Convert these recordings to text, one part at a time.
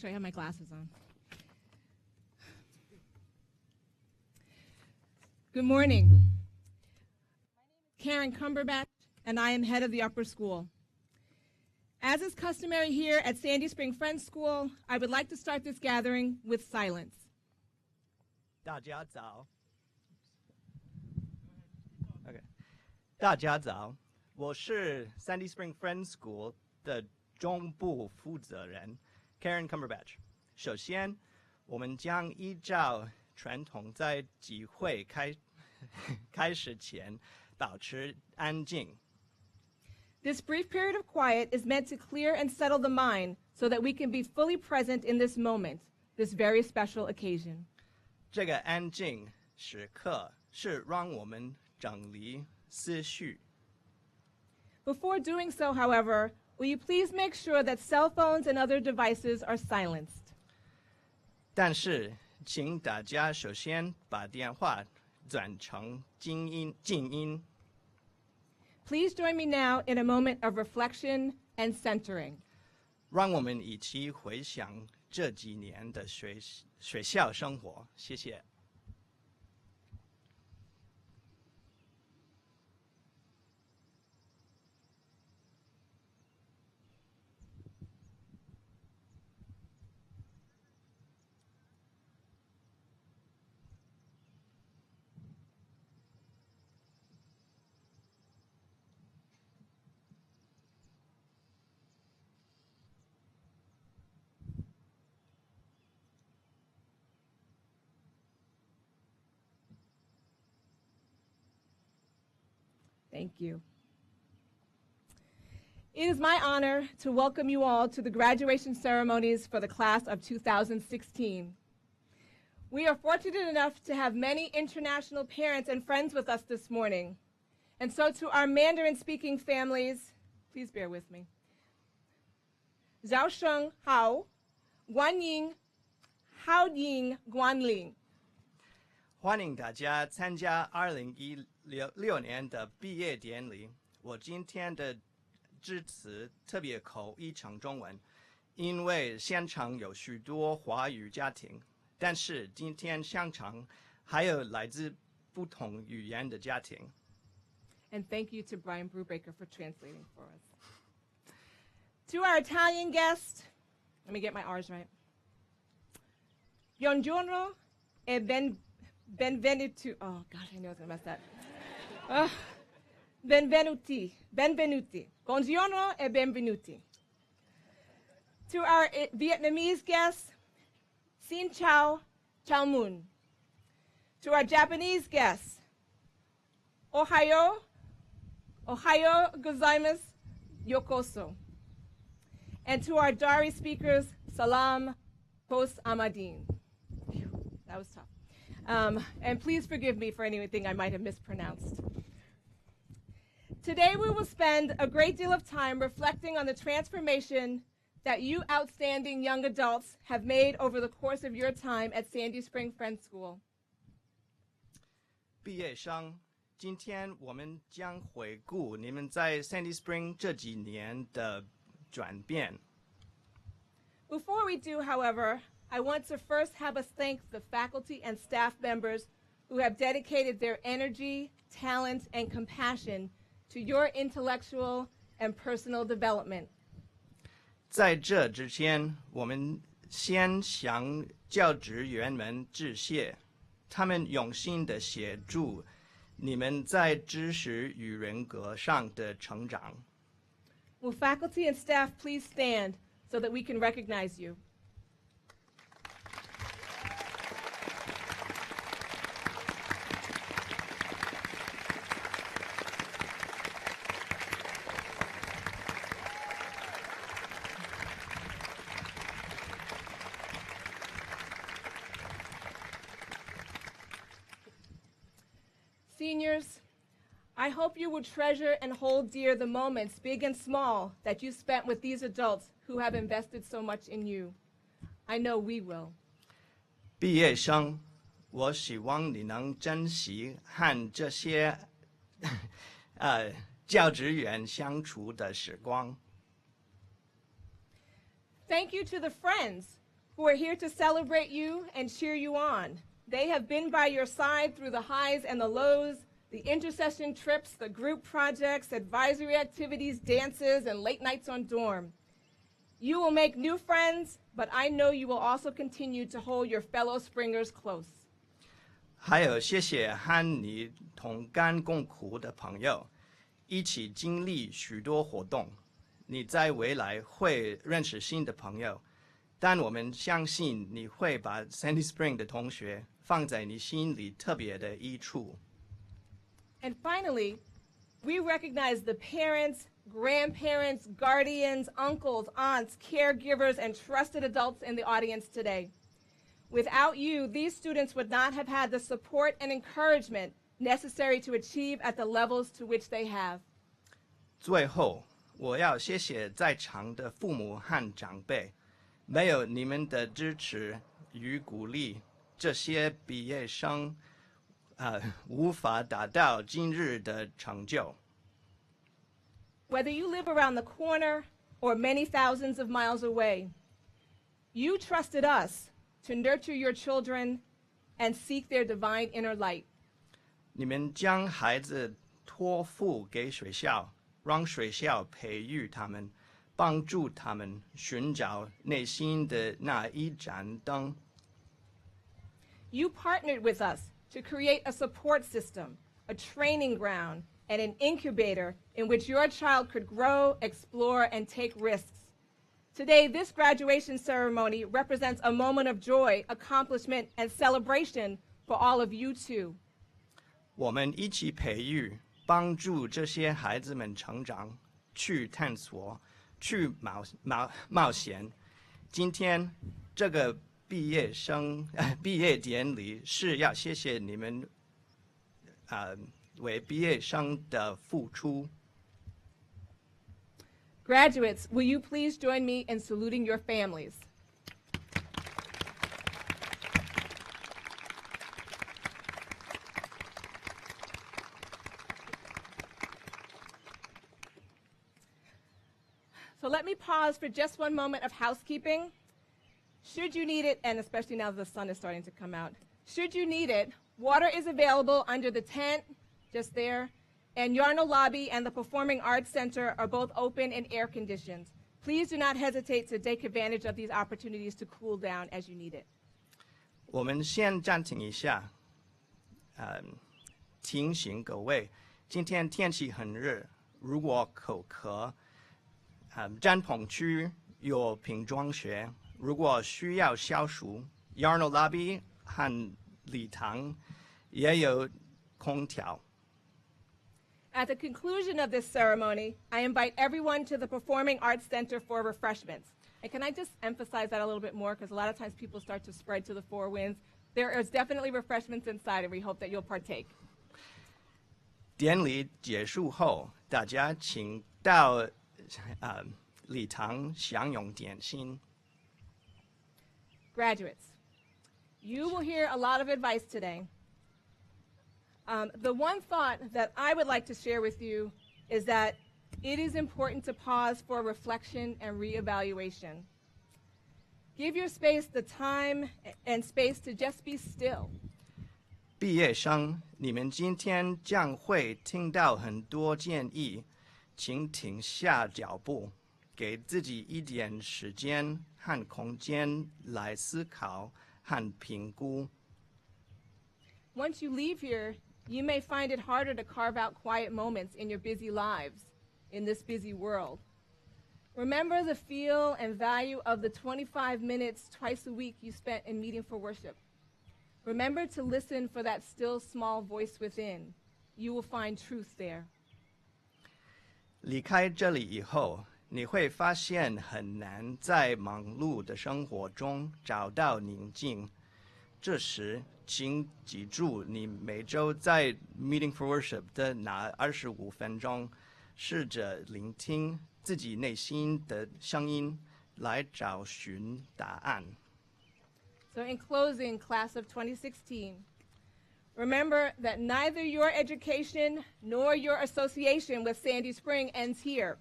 sure I have my glasses on. Good morning. My name is Karen Cumberbatch, and I am head of the upper school. As is customary here at Sandy Spring Friends School, I would like to start this gathering with silence. 大家早。Okay. 大家早，我是 Sandy Spring Friends School 的中部负责人 Karen Cumberbatch。首先，我们将依照传统在集会开始前保持安静。This brief period of quiet is meant to clear and settle the mind so that we can be fully present in this moment, this very special occasion. 这个安静时刻是让我们整理思绪。Before doing so, however, will you please make sure that cell phones and other devices are silenced? 但是，请大家首先把电话转成静音。Please join me now in a moment of reflection and centering. 让我们一起回想这几年的学校生活。谢谢。Thank you. It is my honor to welcome you all to the graduation ceremonies for the class of 2016. We are fortunate enough to have many international parents and friends with us this morning. And so to our Mandarin-speaking families, please bear with me. Zhao Sheng Hao, Guan Ying, Hao Ying Guan Ling. 欢迎大家参加2016年的毕业典礼。我今天的致辞特别口译成中文，因为现场有许多华语家庭，但是今天现场还有来自不同语言的家庭。And thank you to Brian Brubaker for translating for us. To our Italian guest, let me get my R's right. Buongiorno e benvenuti. Oh, gosh, I knew I was going to mess that. Benvenuti. Buongiorno e benvenuti. To our Vietnamese guests, Xin Chao, Chao Moon. To our Japanese guests, Ohayo gozaimasu, yokoso. And to our Dari speakers, salam, pos amadin. Phew, that was tough. And please forgive me for anything I might have mispronounced. Today we will spend a great deal of time reflecting on the transformation that you outstanding young adults have made over the course of your time at Sandy Spring Friends School. 毕业生，今天我们将回顾你们在 Sandy Spring 这几年的转变。Before we do, however, I want to first have us thank the faculty and staff members who have dedicated their energy, talent, and compassion to your intellectual and personal development. 在这之前，我们先向教职员们致谢，他们用心地协助你们在知识与人格上的成长。Will faculty and staff please stand so that we can recognize you? Seniors, I hope you will treasure and hold dear the moments, big and small, that you spent with these adults who have invested so much in you. I know we will. 毕业生，我希望你能珍惜和这些教职员相处的时光。 Thank you to the friends who are here to celebrate you and cheer you on. They have been by your side through the highs and the lows, the intercession trips, the group projects, advisory activities, dances, and late nights on dorm. You will make new friends, but I know you will also continue to hold your fellow Springers close. 还有谢谢和你同甘共苦的朋友，一起经历许多活动。你在未来会认识新的朋友，但我们相信你会把 Sandy Spring 的同学放在你心里特别的一处。And finally, we recognize the parents, grandparents, guardians, uncles, aunts, caregivers, and trusted adults in the audience today. Without you, these students would not have had the support and encouragement necessary to achieve at the levels to which they have. 最后，我要谢谢在场的父母和长辈，没有你们的支持与鼓励，这些毕业生无法达到今日的成就。Whether you live around the corner or many thousands of miles away, you trusted us to nurture your children and seek their divine inner light. 你们将孩子托付给学校，让学校培育他们，帮助他们寻找内心的那一盏灯。You partnered with us to create a support system, a training ground, and an incubator in which your child could grow, explore, and take risks. Today, this graduation ceremony represents a moment of joy, accomplishment, and celebration for all of you too. 我们一起培育，帮助这些孩子们成长，去探索，去冒险。今天这个毕业典礼是要谢谢你们为毕业生的付出。Graduates, will you please join me in saluting your families? So let me pause for just one moment of housekeeping. Should you need it, and especially now that the sun is starting to come out, should you need it, water is available under the tent, just there, and Yarnell Lobby and the Performing Arts Center are both open and air conditioned. Please do not hesitate to take advantage of these opportunities to cool down as you need it. 我们先暂停一下，提醒各位，今天天气很热，如果口渴，帐篷区有瓶装水，如果需要消暑 ，Yarnell Lobby 和礼堂也有空调。At the conclusion of this ceremony, I invite everyone to the Performing Arts Center for refreshments. And can I just emphasize that a little bit more? Because a lot of times people start to spread to the four winds. There is definitely refreshments inside, and we hope that you'll partake. 典礼结束后，大家请到礼堂享用点心。Graduates, you will hear a lot of advice today. The one thought that I would like to share with you is that it is important to pause for reflection and reevaluation. Give your space the time and space to just be still. 毕业生，你们今天将会听到很多建议，请停下脚步，给自己一点时间和空间来思考和评估。Once you leave here, you may find it harder to carve out quiet moments in your busy lives, in this busy world. Remember the feel and value of the 25 minutes twice a week you spent in meeting for worship. Remember to listen for that still small voice within. You will find truth there. 离开这里以后，你会发现很难在忙碌的生活中找到宁静。这时，请记住你每周在 Meeting for Worship 的那25分钟，试着聆听自己内心的声音，来找寻答案。So in closing, class of 2016, remember that neither your education nor your association with Sandy Spring ends here.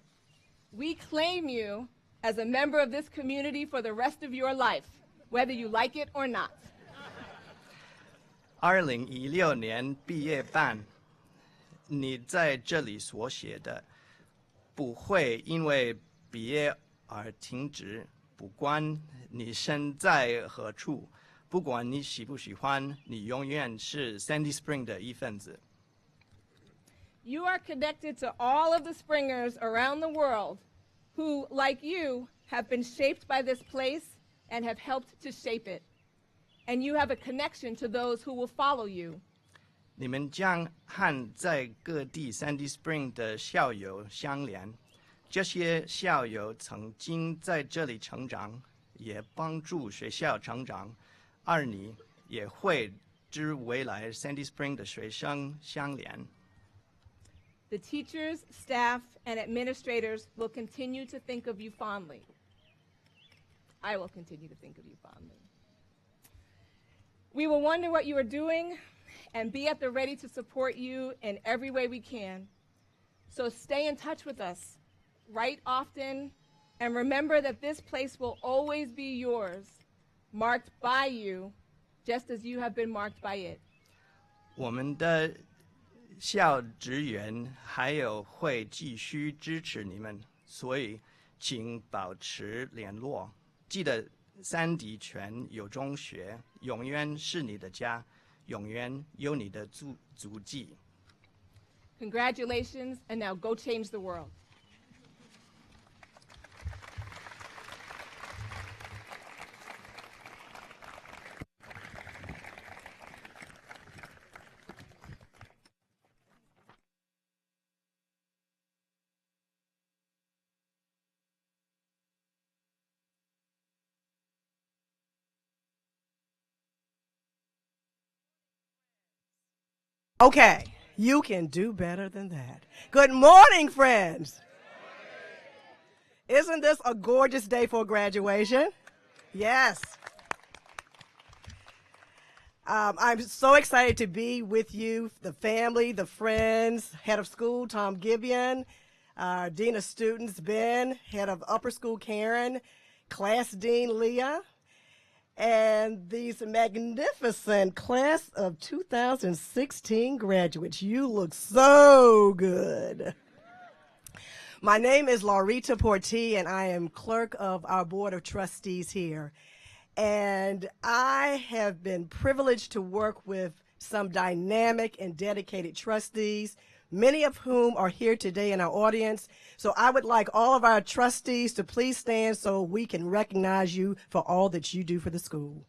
We claim you as a member of this community for the rest of your life. whether you like it or not. 2016年毕业班，你在这里所写的不会因为毕业而停止，不管你身在何处，不管你喜不喜欢，你永远是 Sandy Spring 的一份子。You are connected to all of the Springers around the world who, like you, have been shaped by this place and have helped to shape it. And you have a connection to those who will follow you. 你们将和在各地 Sandy Spring 的校友相连，这些校友曾经在这里成长，也帮助学校成长，而你也会与未来 Sandy Spring 的学生相连。The teachers, staff, and administrators will continue to think of you fondly. I will continue to think of you fondly. We will wonder what you are doing and be at the ready to support you in every way we can. So stay in touch with us, write often, and remember that this place will always be yours, marked by you, just as you have been marked by it. 我们的校职员还有会继续支持你们，所以请保持联络。记得三迪泉有中学永远是你的家，永远有你的足迹。Congratulations, and now go change the world. Okay, you can do better than that. Good morning, friends. Isn't this a gorgeous day for graduation? Yes. I'm so excited to be with you, the family, the friends, head of school, Tom Gibeon, Dean of Students, Ben, head of upper school, Karen, class dean, Leah, and these magnificent class of 2016 graduates. You look so good. My name is Laurita Porti, and I am clerk of our Board of Trustees here. And I have been privileged to work with some dynamic and dedicated trustees, many of whom are here today in our audience. So I would like all of our trustees to please stand so we can recognize you for all that you do for the school.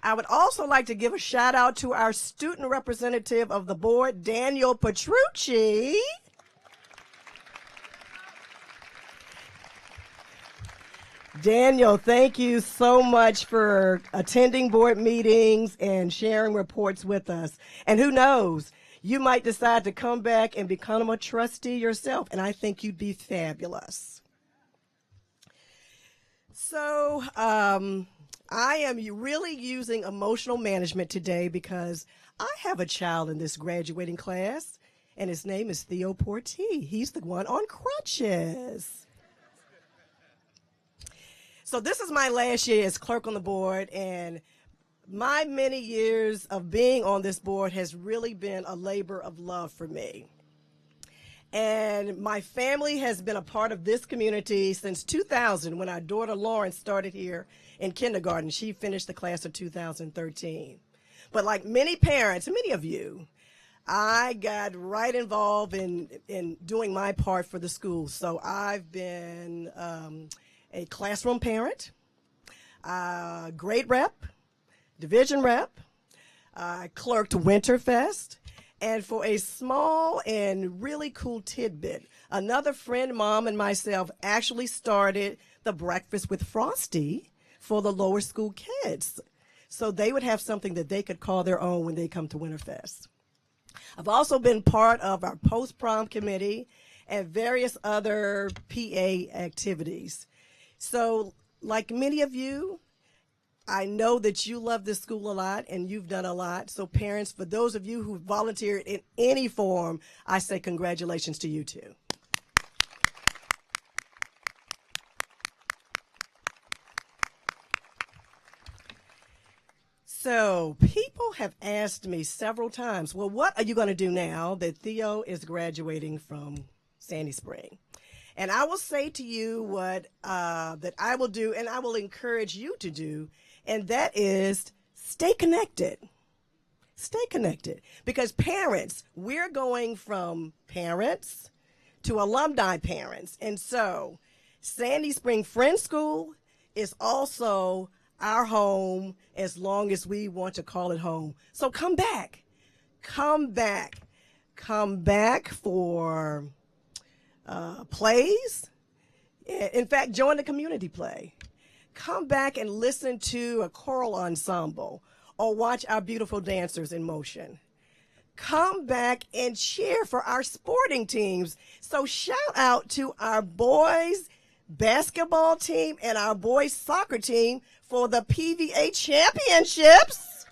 I would also like to give a shout out to our student representative of the board, Daniel Petrucci. Daniel, thank you so much for attending board meetings and sharing reports with us. And who knows, you might decide to come back and become a trustee yourself, and I think you'd be fabulous. So I am really using emotional management today because I have a child in this graduating class, and his name is Theo Porti. He's the one on crutches. So this is my last year as clerk on the board, and my many years of being on this board has really been a labor of love for me. And my family has been a part of this community since 2000 when our daughter Lauren started here in kindergarten. She finished the class of 2013. But like many parents, and many of you, I got right involved in doing my part for the school. So I've been a classroom parent, grade rep, division rep, clerked Winterfest, and for a small and really cool tidbit, another friend, mom, and myself actually started the Breakfast with Frosty for the lower school kids. So they would have something that they could call their own when they come to Winterfest. I've also been part of our post-prom committee and various other PA activities. So like many of you, I know that you love this school a lot and you've done a lot. So parents, for those of you who volunteered in any form, I say congratulations to you too. So people have asked me several times, well, what are you going to do now that Theo is graduating from Sandy Spring? And I will say to you what that I will do, and I will encourage you to do, and that is stay connected. Stay connected. Because parents, we're going from parents to alumni parents. And so Sandy Spring Friends School is also our home as long as we want to call it home. So come back. Come back. Come back for plays. In fact, join the community play. Come back and listen to a choral ensemble or watch our beautiful dancers in motion. Come back and cheer for our sporting teams. So shout out to our boys basketball team and our boys soccer team for the PVA championships.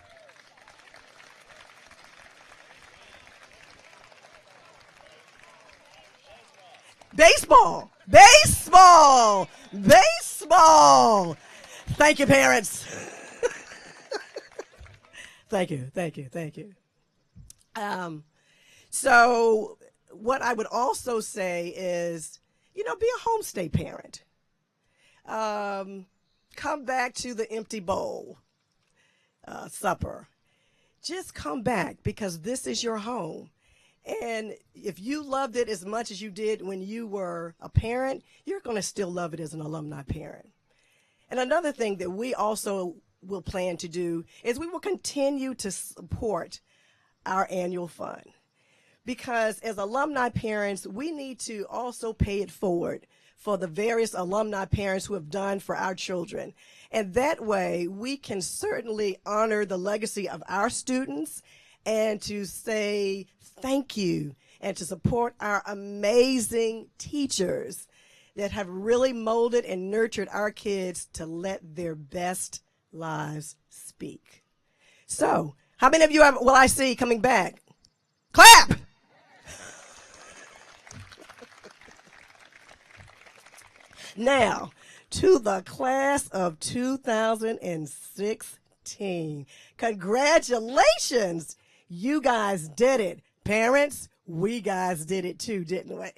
Baseball. Baseball. Baseball. Thank you, parents. Thank you. Thank you. Thank you. So what I would also say is, be a homestay parent. Come back to the empty bowl supper. Just come back because this is your home. And if you loved it as much as you did when you were a parent, you're going to still love it as an alumni parent. And another thing that we also will plan to do is we will continue to support our annual fund. Because as alumni parents, we need to also pay it forward for the various alumni parents who have done for our children. And that way, we can certainly honor the legacy of our students and to say thank you and to support our amazing teachers that have really molded and nurtured our kids to let their best lives speak. So, how many of you will I see coming back? Clap! Now, to the class of 2016. Congratulations! You guys did it. Parents, we guys did it too, didn't we?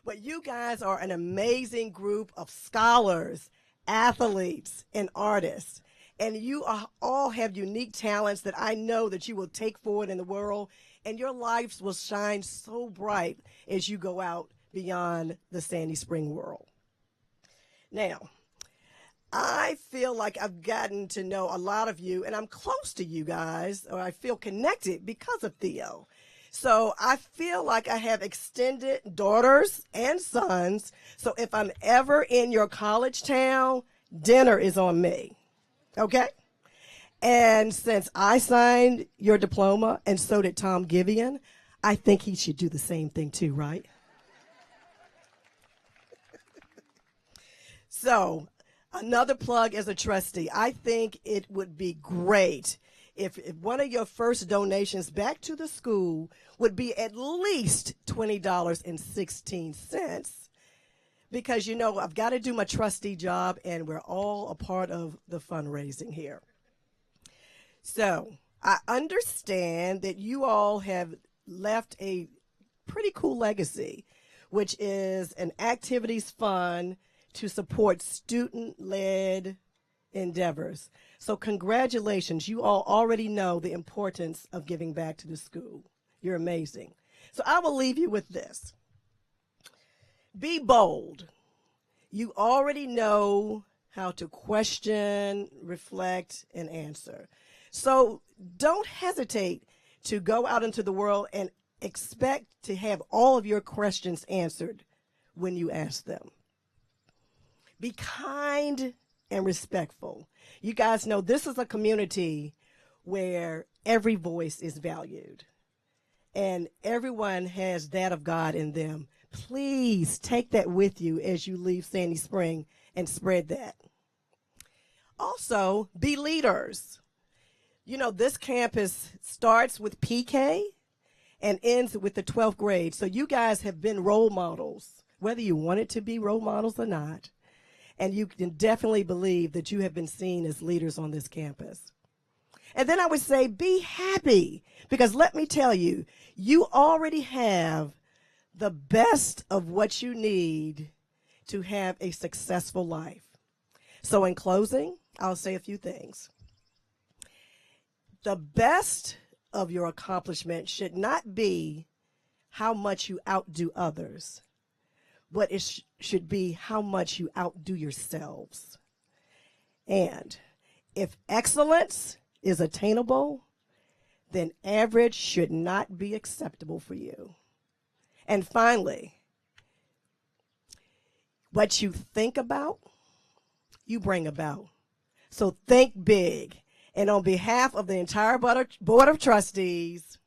But you guys are an amazing group of scholars, athletes, and artists. And you all have unique talents that I know that you will take forward in the world, and your lives will shine so bright as you go out beyond the Sandy Spring world. Now, I feel like I've gotten to know a lot of you, and I'm close to you guys, or I feel connected because of Theo. So I feel like I have extended daughters and sons, so if I'm ever in your college town, dinner is on me, okay? And since I signed your diploma, and so did Tom Givian, I think he should do the same thing too, right? So, another plug as a trustee. I think it would be great if one of your first donations back to the school would be at least $20.16 because, I've got to do my trustee job and we're all a part of the fundraising here. So, I understand that you all have left a pretty cool legacy, which is an activities fund to support student-led endeavors. So congratulations. You all already know the importance of giving back to the school. You're amazing. So I will leave you with this. Be bold. You already know how to question, reflect, and answer. So don't hesitate to go out into the world and expect to have all of your questions answered when you ask them. Be kind and respectful. You guys know this is a community where every voice is valued and everyone has that of God in them. Please take that with you as you leave Sandy Spring and spread that. Also, be leaders. You know, this campus starts with PK and ends with the 12th grade. So you guys have been role models, whether you wanted to be role models or not. And you can definitely believe that you have been seen as leaders on this campus. And then I would say be happy, because let me tell you, you already have the best of what you need to have a successful life. So in closing, I'll say a few things. The best of your accomplishment should not be how much you outdo others, but it should be how much you outdo yourselves. And if excellence is attainable, then average should not be acceptable for you. And finally, what you think about, you bring about. So think big. And on behalf of the entire Board of Trustees,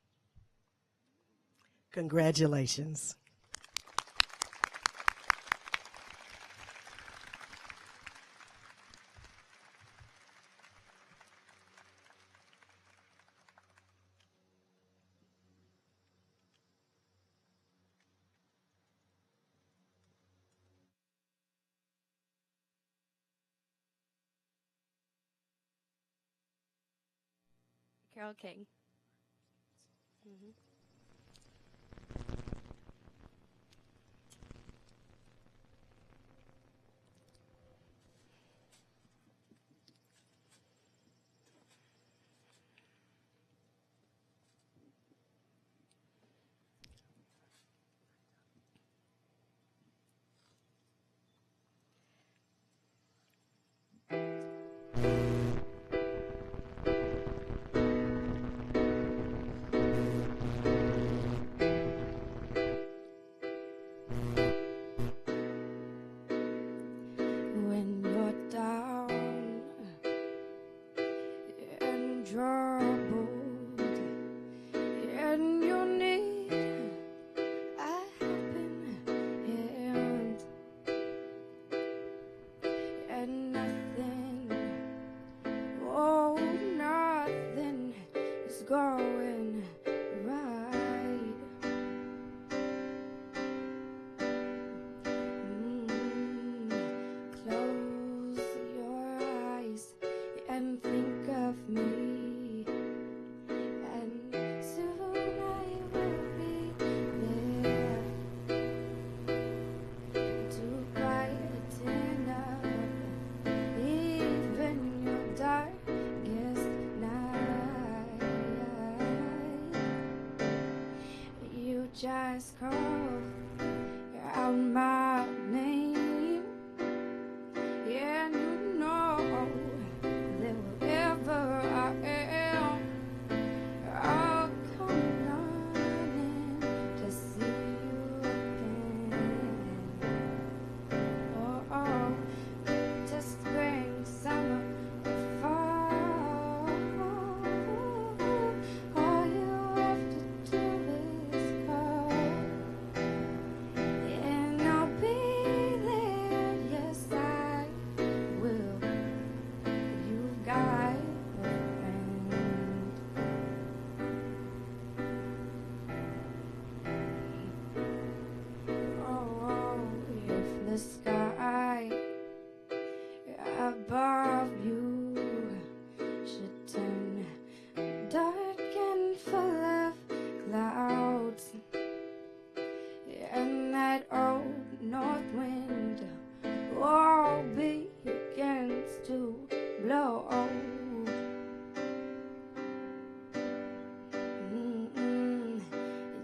congratulations. Carol King. When you're down and troubled and you need a helping hand, and nothing, oh, nothing is going right. Close your eyes and think of me, and soon I will be there to brighten up even your darkest night. You just call out my name, and you know that wherever I am, I'll come running to see you again. Oh, oh, to spring, summer, or fall, all you have to do is call, and I'll be there. Yes, I will. You got a friend. Oh, if the sky above you should turn dark and full of clouds, and that old north wind, oh, begins to blow.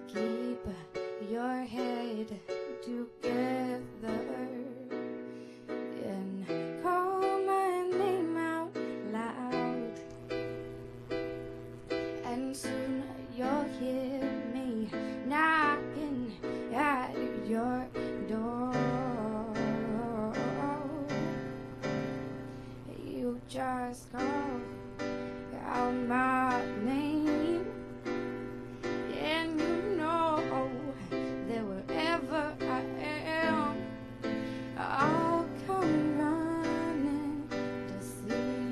Keep your head together and call my name out loud, and soon you'll hear me knocking at your door. You just call out my name, and you know that wherever I am, I'll come running to see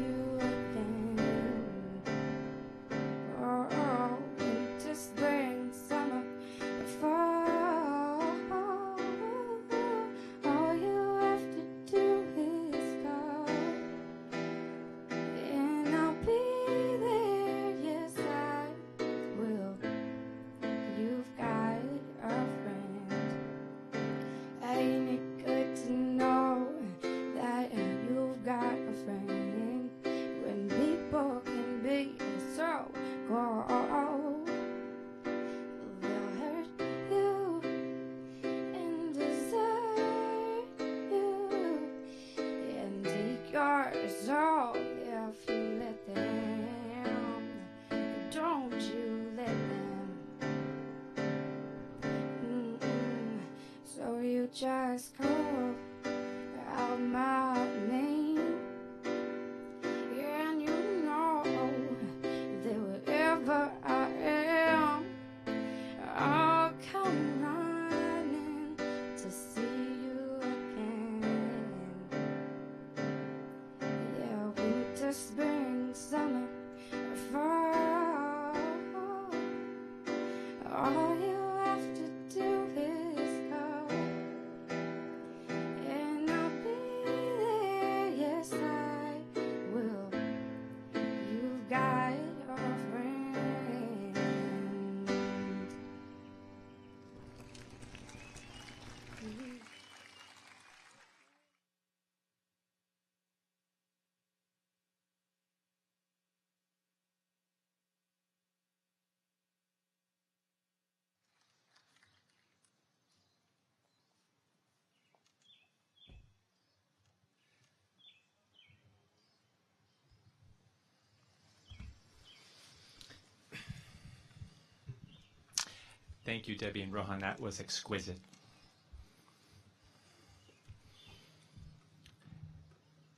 yours all if you let them. Don't you let them. So you just call out my name, and you know that wherever I am, I'll come running to see you again. Yeah, winter, spring, summer, fall, all you have to do is call, and I'll be there. Yes, I will. You've got a friend. Thank you, Debbie and Rohan. That was exquisite.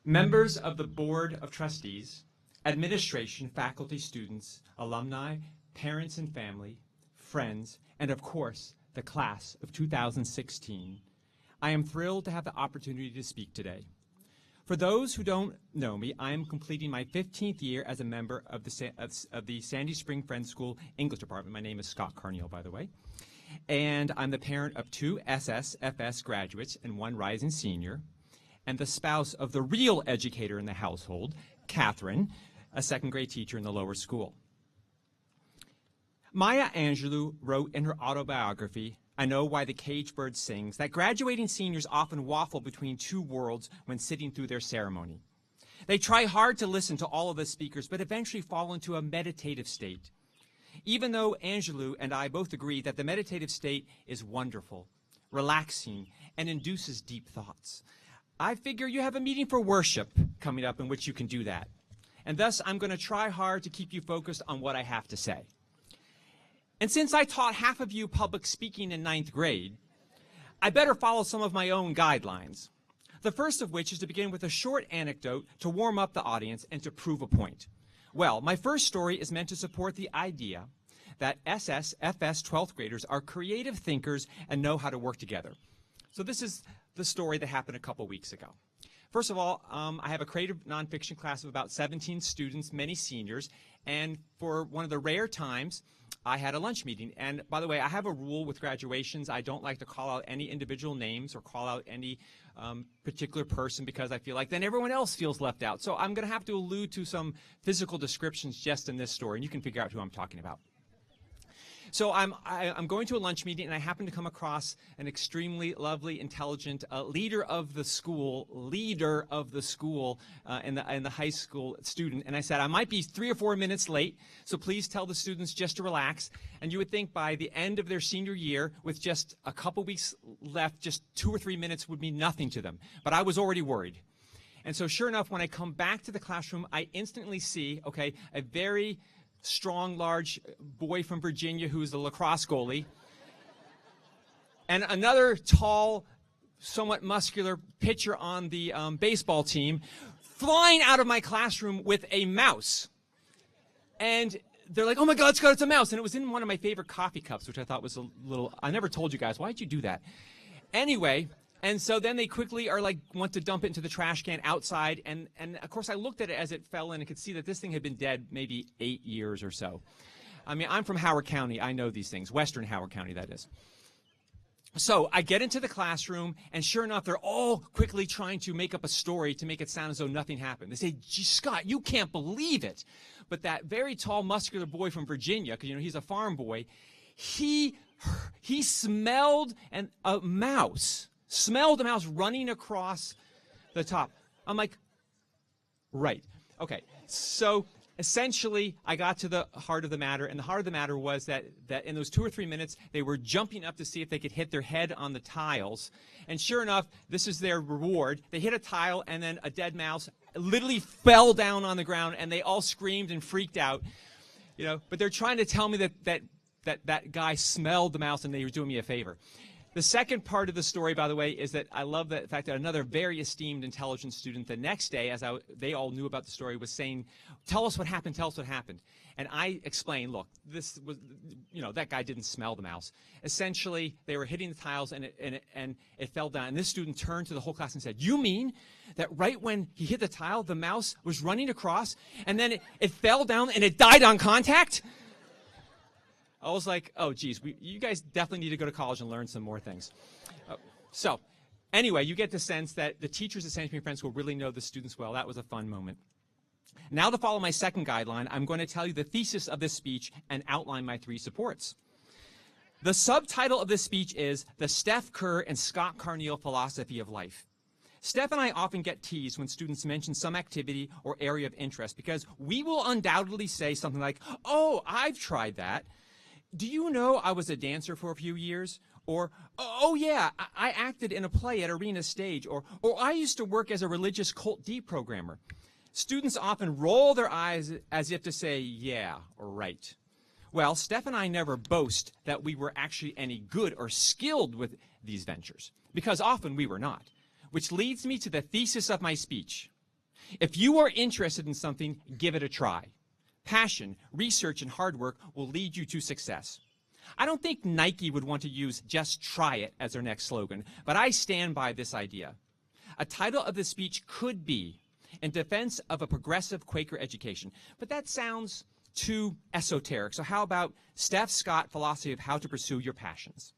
Members of the Board of Trustees, administration, faculty, students, alumni, parents and family, friends, and of course, the class of 2016, I am thrilled to have the opportunity to speak today. For those who don't know me, I am completing my 15th year as a member of the Sandy Spring Friends School English Department. My name is Scott Carneal, by the way. And I'm the parent of 2 SSFS graduates and 1 rising senior, and the spouse of the real educator in the household, Catherine, a 2nd grade teacher in the lower school. Maya Angelou wrote in her autobiography, I Know Why the Caged Bird Sings, that graduating seniors often waffle between 2 worlds when sitting through their ceremony. They try hard to listen to all of the speakers, but eventually fall into a meditative state. Even though Angelou and I both agree that the meditative state is wonderful, relaxing, and induces deep thoughts, I figure you have a meeting for worship coming up in which you can do that. And thus, I'm going to try hard to keep you focused on what I have to say. And since I taught half of you public speaking in 9th grade, I better follow some of my own guidelines. The first of which is to begin with a short anecdote to warm up the audience and to prove a point. Well, my first story is meant to support the idea that SSFS 12th graders are creative thinkers and know how to work together. So this is the story that happened a couple weeks ago. First of all, I have a creative nonfiction class of about 17 students, many seniors, and for one of the rare times, I had a lunch meeting. And by the way, I have a rule with graduations. I don't like to call out any individual names or call out any particular person because I feel like then everyone else feels left out. So I'm going to have to allude to some physical descriptions just in this story, and you can figure out who I'm talking about. So I'm going to a lunch meeting, and I happen to come across an extremely lovely, intelligent leader of the school in the high school student. And I said, I might be 3 or 4 minutes late, so please tell the students just to relax. And you would think by the end of their senior year, with just a couple weeks left, just 2 or 3 minutes would mean nothing to them. But I was already worried. And so sure enough, when I come back to the classroom, I instantly see, okay, a very strong, large boy from Virginia who's a lacrosse goalie, and another tall, somewhat muscular pitcher on the baseball team flying out of my classroom with a mouse. And they're like, oh my God, Scott, it's a mouse. And it was in one of my favorite coffee cups, which I thought was a little, I never told you guys, why did you do that? Anyway, and so then they quickly are like, want to dump it into the trash can outside. And of course, I looked at it as it fell in and could see that this thing had been dead maybe 8 years or so. I mean, I'm from Howard County. I know these things. Western Howard County, that is. So I get into the classroom, and sure enough, they're all quickly trying to make up a story to make it sound as though nothing happened. They say, gee, Scott, you can't believe it. But that very tall, muscular boy from Virginia, because, you know, he's a farm boy, he smelled a mouse running across the top. I'm like, right. Okay. So essentially, I got to the heart of the matter, and the heart of the matter was that in those 2 or 3 minutes, they were jumping up to see if they could hit their head on the tiles. And sure enough, this is their reward. They hit a tile, and then a dead mouse literally fell down on the ground, and they all screamed and freaked out. But they're trying to tell me that guy smelled the mouse and they were doing me a favor. The second part of the story, by the way, is that I love the fact that another very esteemed intelligence student the next day, as they all knew about the story, was saying, tell us what happened, tell us what happened. And I explained, look, this was, that guy didn't smell the mouse. Essentially, they were hitting the tiles and it fell down. And this student turned to the whole class and said, you mean that right when he hit the tile, the mouse was running across and then it fell down and it died on contact? I was like, oh, geez, you guys definitely need to go to college and learn some more things. So anyway, you get the sense that the teachers at St. Friends will really know the students well. That was a fun moment. Now to follow my second guideline, I'm going to tell you the thesis of this speech and outline my 3 supports. The subtitle of this speech is The Steph Kerr and Scott Carneal Philosophy of Life. Steph and I often get teased when students mention some activity or area of interest because we will undoubtedly say something like, oh, I've tried that. Do you know I was a dancer for a few years? Or, oh yeah, I acted in a play at Arena Stage. Or I used to work as a religious cult deprogrammer. Students often roll their eyes as if to say, yeah, right. Well, Steph and I never boast that we were actually any good or skilled with these ventures, because often we were not, which leads me to the thesis of my speech. If you are interested in something, give it a try. Passion, research, and hard work will lead you to success. I don't think Nike would want to use "just try it" as their next slogan, but I stand by this idea. A title of this speech could be In Defense of a Progressive Quaker Education, but that sounds too esoteric. So how about Steph Scott Philosophy of How to Pursue Your Passions?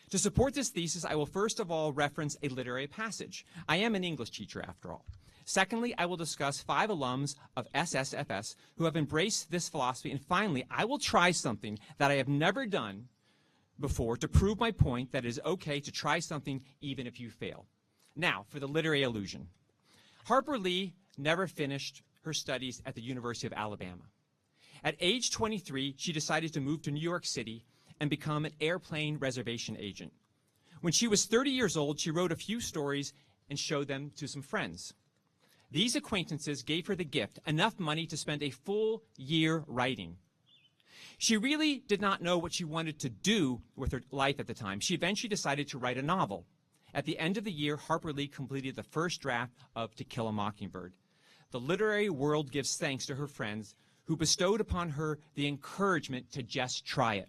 To support this thesis, I will first of all reference a literary passage. I am an English teacher after all. Secondly, I will discuss 5 alums of SSFS who have embraced this philosophy. And finally, I will try something that I have never done before to prove my point that it is okay to try something even if you fail. Now, for the literary allusion. Harper Lee never finished her studies at the University of Alabama. At age 23, she decided to move to New York City and become an airplane reservation agent. When she was 30 years old, she wrote a few stories and showed them to some friends. These acquaintances gave her the gift, enough money to spend a full year writing. She really did not know what she wanted to do with her life at the time. She eventually decided to write a novel. At the end of the year, Harper Lee completed the first draft of To Kill a Mockingbird. The literary world gives thanks to her friends who bestowed upon her the encouragement to just try it.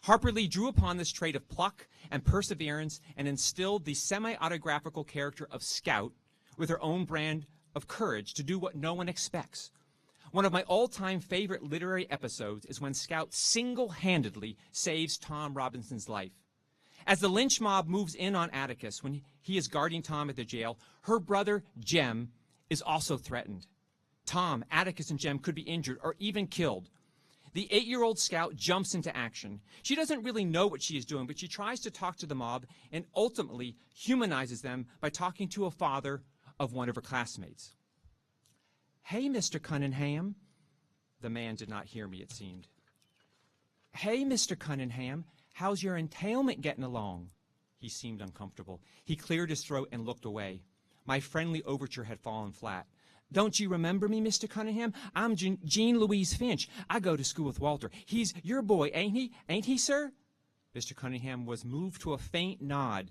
Harper Lee drew upon this trait of pluck and perseverance and instilled the semi-autographical character of Scout with her own brand of courage to do what no one expects. One of my all-time favorite literary episodes is when Scout single-handedly saves Tom Robinson's life. As the lynch mob moves in on Atticus when he is guarding Tom at the jail, her brother, Jem, is also threatened. Tom, Atticus, and Jem could be injured or even killed. The 8-year-old Scout jumps into action. She doesn't really know what she is doing, but she tries to talk to the mob and ultimately humanizes them by talking to a father of one of her classmates. Hey, Mr. Cunningham. The man did not hear me, it seemed. Hey, Mr. Cunningham, how's your entailment getting along? He seemed uncomfortable. He cleared his throat and looked away. My friendly overture had fallen flat. Don't you remember me, Mr. Cunningham? I'm Jean Louise Finch. I go to school with Walter. He's your boy, ain't he? Ain't he, sir? Mr. Cunningham was moved to a faint nod.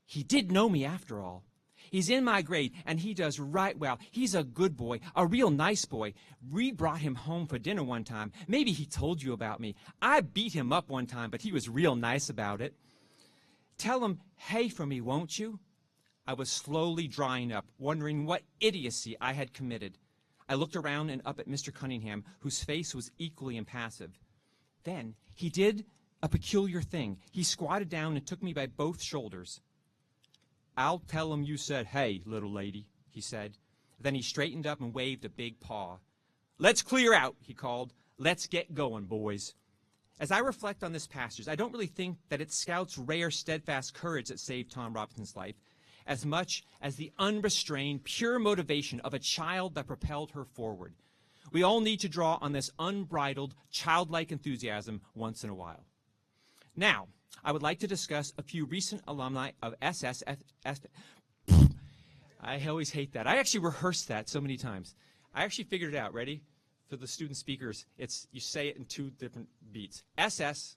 He did know me after all. He's in my grade, and he does right well. He's a good boy, a real nice boy. We brought him home for dinner one time. Maybe he told you about me. I beat him up one time, but he was real nice about it. Tell him hey for me, won't you? I was slowly drying up, wondering what idiocy I had committed. I looked around and up at Mr. Cunningham, whose face was equally impassive. Then he did a peculiar thing. He squatted down and took me by both shoulders. I'll tell him you said, hey, little lady, he said. Then he straightened up and waved a big paw. Let's clear out, he called. Let's get going, boys. As I reflect on this passage, I don't really think that it's Scout's rare, steadfast courage that saved Tom Robinson's life, as much as the unrestrained, pure motivation of a child that propelled her forward. We all need to draw on this unbridled, childlike enthusiasm once in a while. Now, I would like to discuss a few recent alumni of SSFS. I always hate that. I actually rehearsed that so many times. I actually figured it out. Ready? For the student speakers, you say it in 2 different beats. SSFS.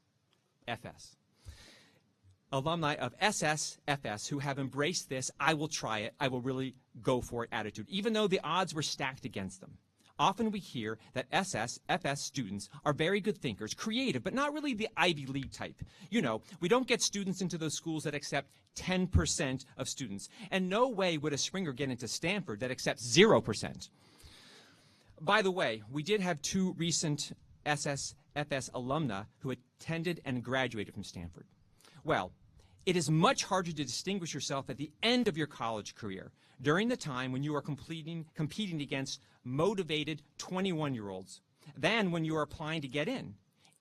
Alumni of SSFS who have embraced this, I will try it, I will really go for it attitude, even though the odds were stacked against them. Often we hear that SSFS students are very good thinkers, creative, but not really the Ivy League type. You know, we don't get students into those schools that accept 10% of students. And no way would a Springer get into Stanford that accepts 0%. By the way, we did have 2 recent SSFS alumna who attended and graduated from Stanford. Well, it is much harder to distinguish yourself at the end of your college career, during the time when you are competing against motivated 21-year-olds, than when you are applying to get in.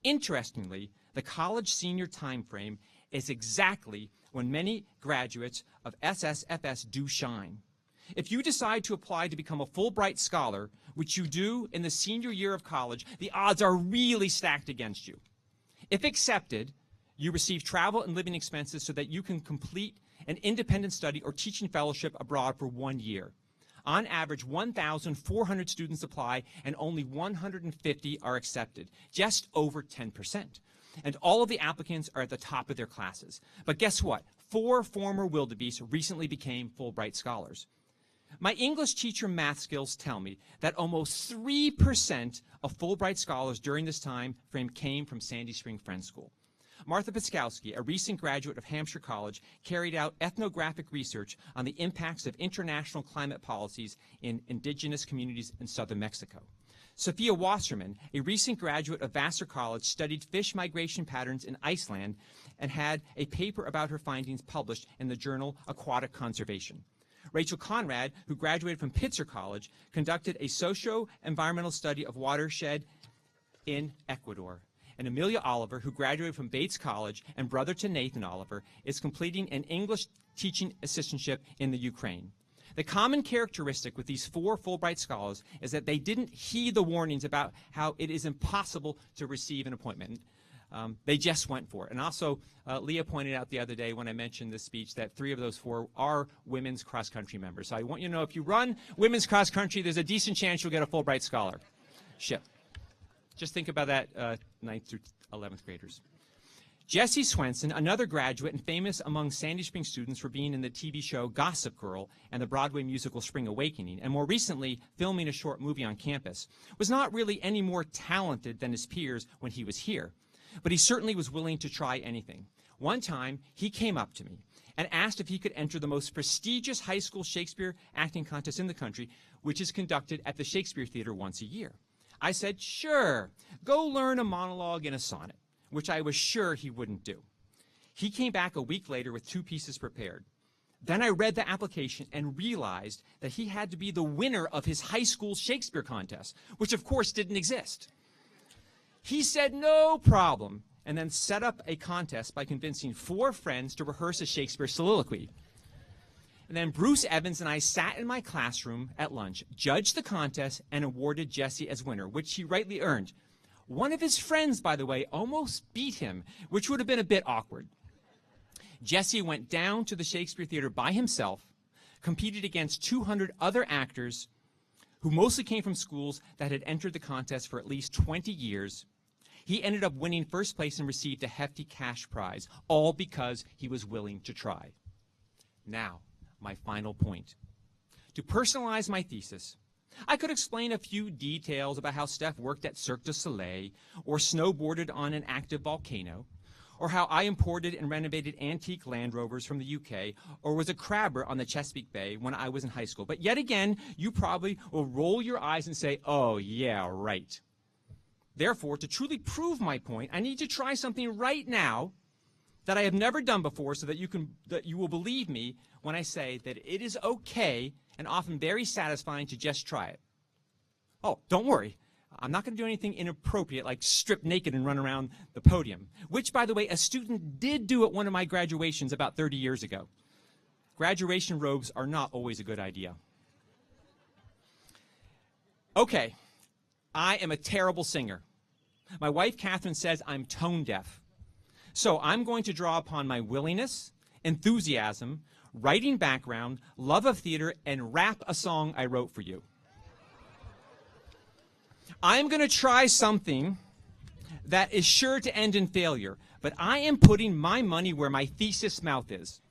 Interestingly, the college senior time frame is exactly when many graduates of SSFS do shine. If you decide to apply to become a Fulbright scholar, which you do in the senior year of college, the odds are really stacked against you. If accepted, you receive travel and living expenses so that you can complete an independent study or teaching fellowship abroad for 1 year. On average, 1,400 students apply and only 150 are accepted, just over 10%. And all of the applicants are at the top of their classes. But guess what? 4 former wildebeests recently became Fulbright scholars. My English teacher math skills tell me that almost 3% of Fulbright scholars during this time frame came from Sandy Spring Friends School. Martha Piskowski, a recent graduate of Hampshire College, carried out ethnographic research on the impacts of international climate policies in indigenous communities in southern Mexico. Sophia Wasserman, a recent graduate of Vassar College, studied fish migration patterns in Iceland and had a paper about her findings published in the journal Aquatic Conservation. Rachel Conrad, who graduated from Pitzer College, conducted a socio-environmental study of watershed in Ecuador. And Amelia Oliver, who graduated from Bates College and brother to Nathan Oliver, is completing an English teaching assistantship in the Ukraine. The common characteristic with these 4 Fulbright scholars is that they didn't heed the warnings about how it is impossible to receive an appointment. They just went for it. And also, Leah pointed out the other day when I mentioned this speech that 3 of those 4 are women's cross-country members. So I want you to know if you run women's cross-country, there's a decent chance you'll get a Fulbright scholarship. Just think about that, 9th through 11th graders. Jessie Swenson, another graduate and famous among Sandy Spring students for being in the TV show Gossip Girl and the Broadway musical Spring Awakening, and more recently filming a short movie on campus, was not really any more talented than his peers when he was here. But he certainly was willing to try anything. One time, he came up to me and asked if he could enter the most prestigious high school Shakespeare acting contest in the country, which is conducted at the Shakespeare Theater once a year. I said, sure, go learn a monologue and a sonnet, which I was sure he wouldn't do. He came back a week later with 2 pieces prepared. Then I read the application and realized that he had to be the winner of his high school Shakespeare contest, which of course didn't exist. He said no problem, and then set up a contest by convincing 4 friends to rehearse a Shakespeare soliloquy. And then Bruce Evans and I sat in my classroom at lunch, judged the contest, and awarded Jesse as winner, which he rightly earned. One of his friends, by the way, almost beat him, which would have been a bit awkward. Jesse went down to the Shakespeare Theater by himself, competed against 200 other actors who mostly came from schools that had entered the contest for at least 20 years. He ended up winning first place and received a hefty cash prize, all because he was willing to try. Now, my final point. To personalize my thesis, I could explain a few details about how Steph worked at Cirque du Soleil, or snowboarded on an active volcano, or how I imported and renovated antique Land Rovers from the UK, or was a crabber on the Chesapeake Bay when I was in high school. But yet again, you probably will roll your eyes and say, oh yeah, right. Therefore, to truly prove my point, I need to try something right now that I have never done before so that you will believe me when I say that it is okay and often very satisfying to just try it. Oh, don't worry. I'm not going to do anything inappropriate like strip naked and run around the podium, which, by the way, a student did do at one of my graduations about 30 years ago. Graduation robes are not always a good idea. Okay, I am a terrible singer. My wife, Catherine, says I'm tone deaf. So I'm going to draw upon my willingness, enthusiasm, writing background, love of theater, and rap a song I wrote for you. I'm going to try something that is sure to end in failure, but I am putting my money where my thesis mouth is.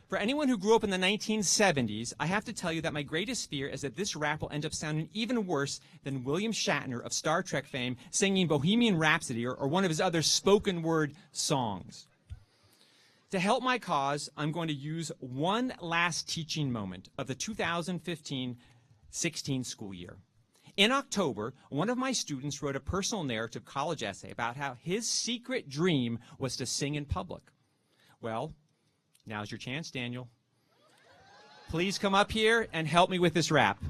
For anyone who grew up in the 1970s, I have to tell you that my greatest fear is that this rap will end up sounding even worse than William Shatner of Star Trek fame singing Bohemian Rhapsody or one of his other spoken word songs. To help my cause, I'm going to use one last teaching moment of the 2015-16 school year. In October, one of my students wrote a personal narrative college essay about how his secret dream was to sing in public. Well, now's your chance, Daniel. Please come up here and help me with this rap.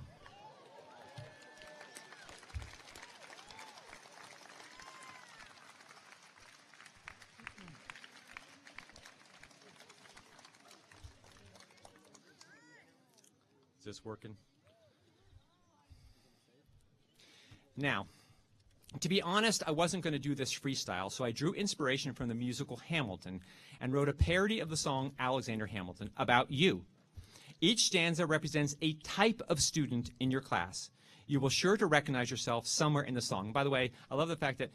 Is this working? Now, to be honest, I wasn't going to do this freestyle, so I drew inspiration from the musical Hamilton and wrote a parody of the song Alexander Hamilton about you. Each stanza represents a type of student in your class. You will sure to recognize yourself somewhere in the song. By the way, I love the fact that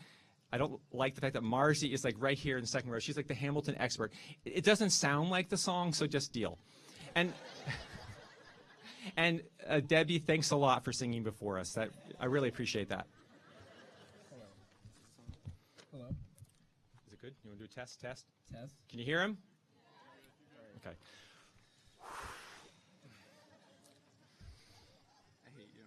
I don't like the fact that Marcy is like right here in the second row. She's like the Hamilton expert. It doesn't sound like the song, so just deal. And Debbie, thanks a lot for singing before us. I really appreciate that. Hello. Is it good? You want to do a test? Test? Test. Can you hear him? Okay. I hate you.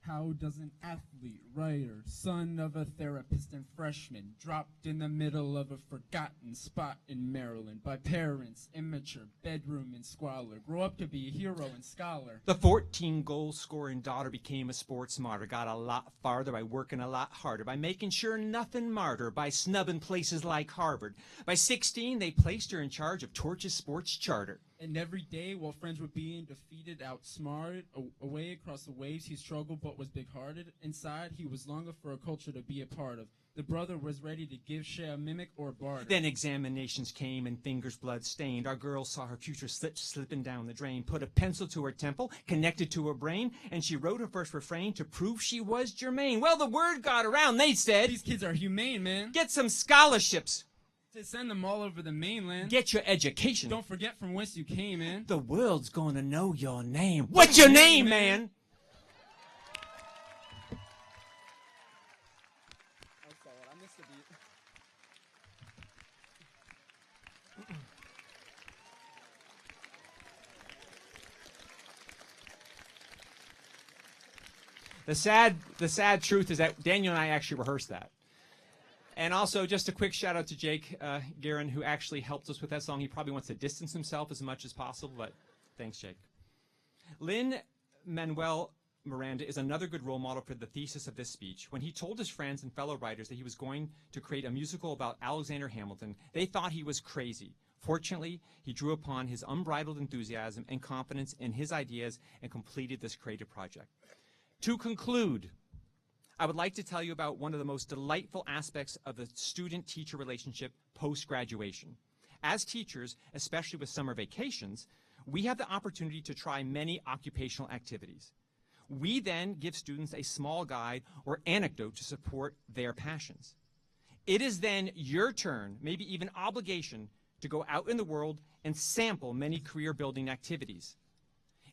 How does an athlete, writer, son of a therapist and freshman, dropped in the middle of a forgotten spot in Maryland by parents, immature, bedroom and squalor, grow up to be a hero and scholar? The 14-goal scoring daughter became a sports martyr, got a lot farther by working a lot harder, by making sure nothing martyr, by snubbing places like Harvard. By 16, they placed her in charge of Torch's sports charter. And every day, while friends were being defeated, outsmarted, away across the waves, he struggled but was big-hearted. Inside, he was longing for a culture to be a part of. The brother was ready to give, share, mimic, or barter. Then examinations came and fingers blood-stained. Our girl saw her future slipping down the drain, put a pencil to her temple, connected to her brain, and she wrote her first refrain to prove she was germane. Well, the word got around. They said, "These kids are humane, man. get some scholarships. To send them all over the mainland. Get your education. Don't forget from whence you came, man. The world's gonna know your name. What's your name, man? I'm sorry, I missed the beat. The sad truth is that Daniel and I actually rehearsed that. And also, just a quick shout out to Jake Guerin, who actually helped us with that song. He probably wants to distance himself as much as possible, but thanks, Jake. Lin-Manuel Miranda is another good role model for the thesis of this speech. When he told his friends and fellow writers that he was going to create a musical about Alexander Hamilton, they thought he was crazy. Fortunately, he drew upon his unbridled enthusiasm and confidence in his ideas and completed this creative project. To conclude, I would like to tell you about one of the most delightful aspects of the student-teacher relationship post-graduation. As teachers, especially with summer vacations, we have the opportunity to try many occupational activities. We then give students a small guide or anecdote to support their passions. It is then your turn, maybe even obligation, to go out in the world and sample many career-building activities.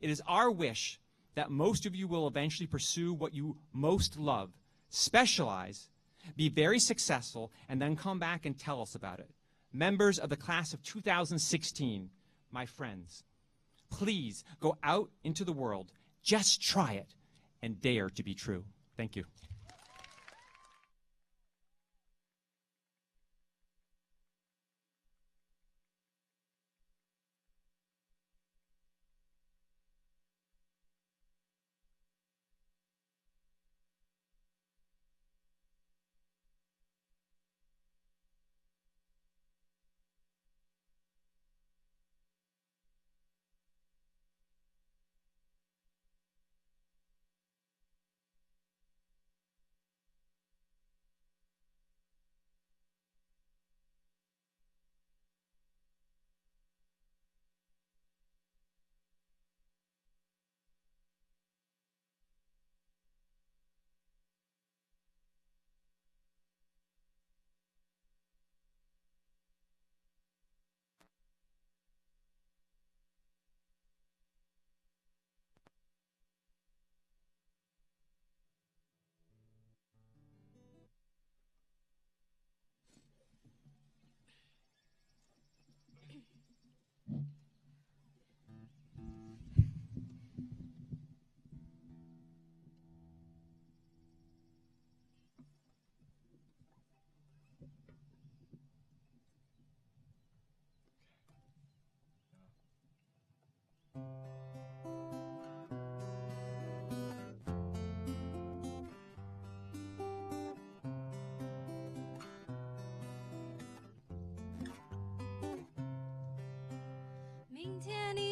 It is our wish that most of you will eventually pursue what you most love, specialize, be very successful, and then come back and tell us about it. Members of the class of 2016, my friends, please go out into the world, just try it, and dare to be true. Thank you.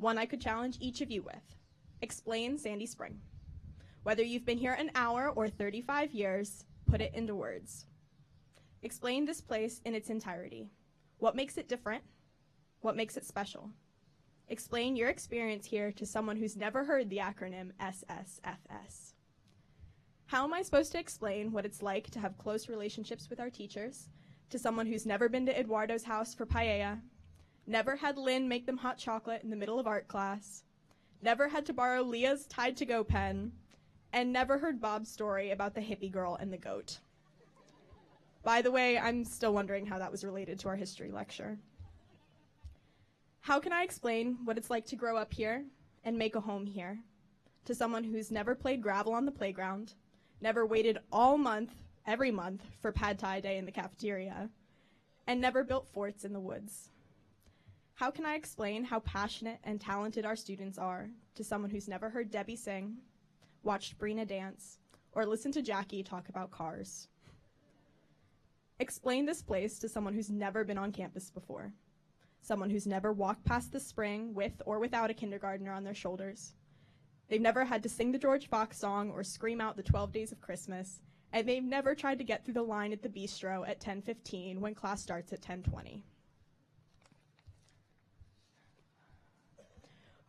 one I could challenge each of you with. Explain Sandy Spring. Whether you've been here an hour or 35 years, put it into words. Explain this place in its entirety. What makes it different? What makes it special? Explain your experience here to someone who's never heard the acronym SSFS. How am I supposed to explain what it's like to have close relationships with our teachers to someone who's never been to Eduardo's house for paella, never had Lynn make them hot chocolate in the middle of art class, never had to borrow Leah's Tide-to-Go pen, and never heard Bob's story about the hippie girl and the goat? By the way, I'm still wondering how that was related to our history lecture. How can I explain what it's like to grow up here and make a home here to someone who's never played gravel on the playground, never waited all month, every month, for Pad Thai Day in the cafeteria, and never built forts in the woods? How can I explain how passionate and talented our students are to someone who's never heard Debbie sing, watched Brina dance, or listened to Jackie talk about cars? Explain this place to someone who's never been on campus before, someone who's never walked past the spring with or without a kindergartner on their shoulders. They've never had to sing the George Fox song or scream out the 12 Days of Christmas, and they've never tried to get through the line at the bistro at 10:15 when class starts at 10:20.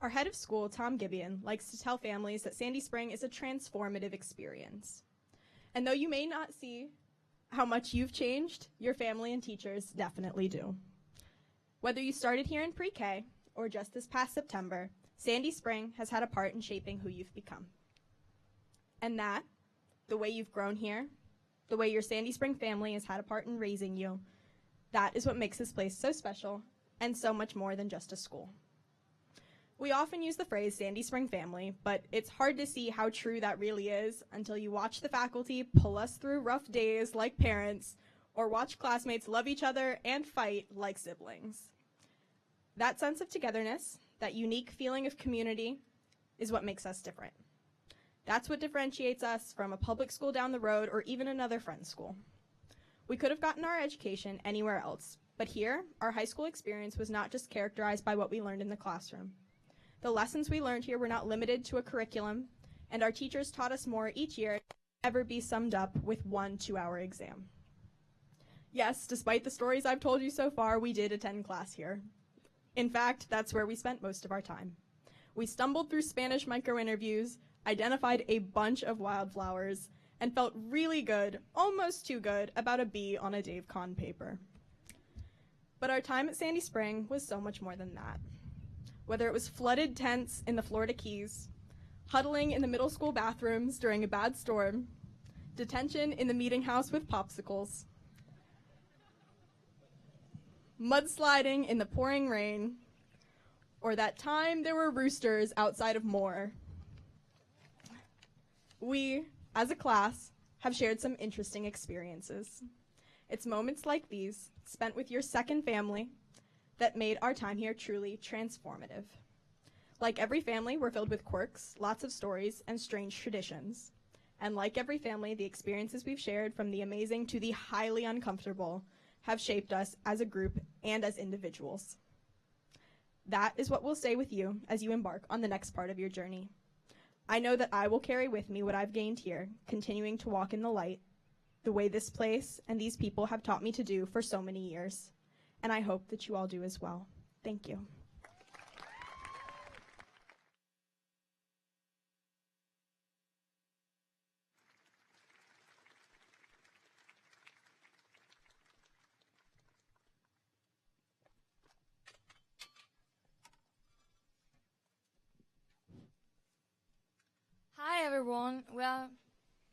Our head of school, Tom Gibeon, likes to tell families that Sandy Spring is a transformative experience. And though you may not see how much you've changed, your family and teachers definitely do. Whether you started here in pre-K or just this past September, Sandy Spring has had a part in shaping who you've become. And that, the way you've grown here, the way your Sandy Spring family has had a part in raising you, that is what makes this place so special and so much more than just a school. We often use the phrase Sandy Spring family, but it's hard to see how true that really is until you watch the faculty pull us through rough days like parents, or watch classmates love each other and fight like siblings. That sense of togetherness, that unique feeling of community, is what makes us different. That's what differentiates us from a public school down the road or even another friend's school. We could have gotten our education anywhere else, but here, our high school experience was not just characterized by what we learned in the classroom. The lessons we learned here were not limited to a curriculum, and our teachers taught us more each year than could ever be summed up with one 2-hour exam. Yes, despite the stories I've told you so far, we did attend class here. In fact, that's where we spent most of our time. We stumbled through Spanish micro-interviews, identified a bunch of wildflowers, and felt really good, almost too good, about a B on a Dave Kahn paper. But our time at Sandy Spring was so much more than that. Whether it was flooded tents in the Florida Keys, huddling in the middle school bathrooms during a bad storm, detention in the meeting house with popsicles, mudsliding in the pouring rain, or that time there were roosters outside of Moore, we, as a class, have shared some interesting experiences. It's moments like these, spent with your second family, that made our time here truly transformative. Like every family, we're filled with quirks, lots of stories, and strange traditions. And like every family, the experiences we've shared, from the amazing to the highly uncomfortable, have shaped us as a group and as individuals. That is what will stay with you as you embark on the next part of your journey. I know that I will carry with me what I've gained here, continuing to walk in the light, the way this place and these people have taught me to do for so many years. And I hope that you all do as well. Thank you. Hi everyone, we are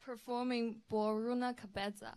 performing Boruna Cabeza.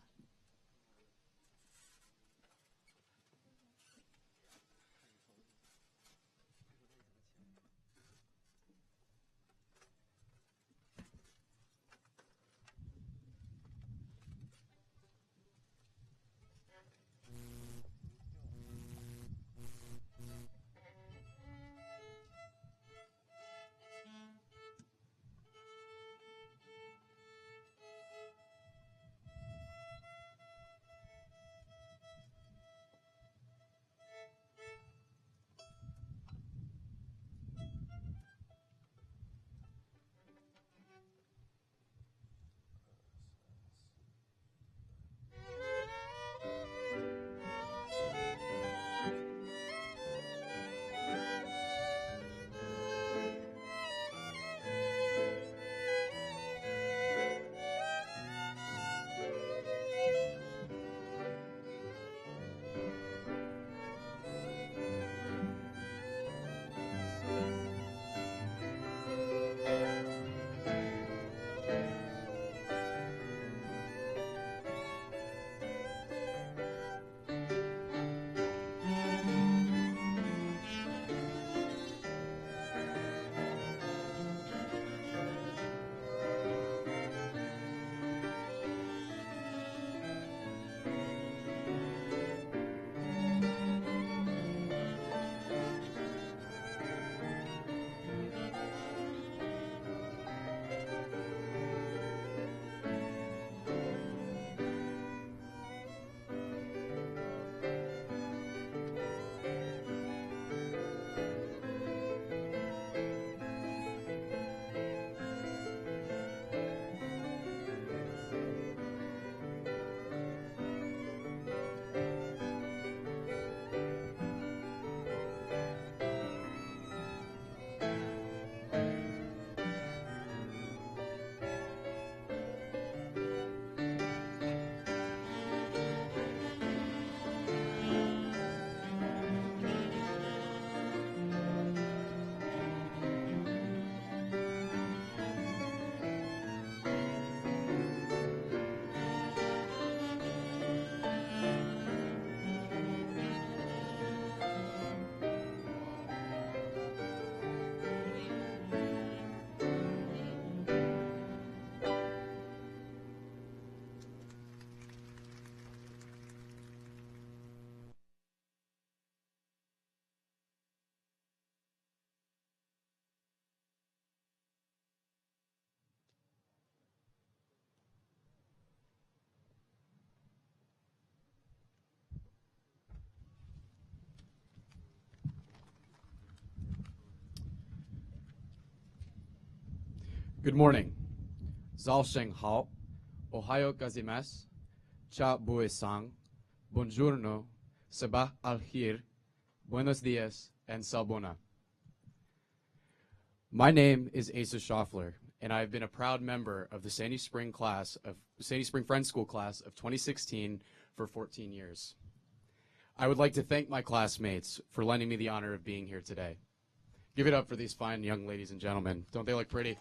Good morning. Zao Sheng Hao, Ohayo gozaimasu, Cha bue sang, Buongiorno, Sabah al-Khir, Buenos dias, and Salbona. My name is Asa Schaffler, and I have been a proud member of the Sandy Spring Friends School class of 2016 for 14 years. I would like to thank my classmates for lending me the honor of being here today. Give it up for these fine young ladies and gentlemen. Don't they look pretty?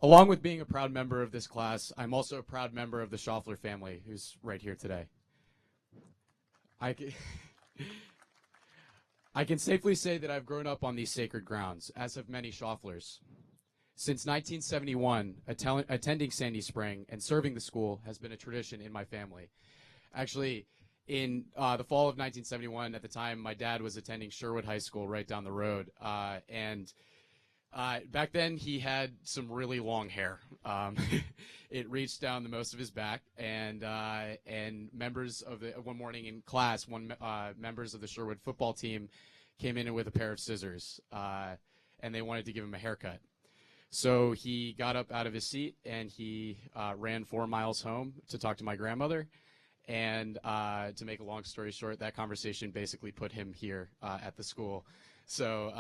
Along with being a proud member of this class, I'm also a proud member of the Schaffler family, who's right here today. I can safely say that I've grown up on these sacred grounds, as have many Schafflers. Since 1971, attending Sandy Spring and serving the school has been a tradition in my family. Actually, in the fall of 1971, at the time, my dad was attending Sherwood High School right down the road, and back then, he had some really long hair. It reached down the most of his back, and members of one morning in class, members of the Sherwood football team came in with a pair of scissors, and they wanted to give him a haircut. So he got up out of his seat and he ran 4 miles home to talk to my grandmother. And to make a long story short, that conversation basically put him here at the school. So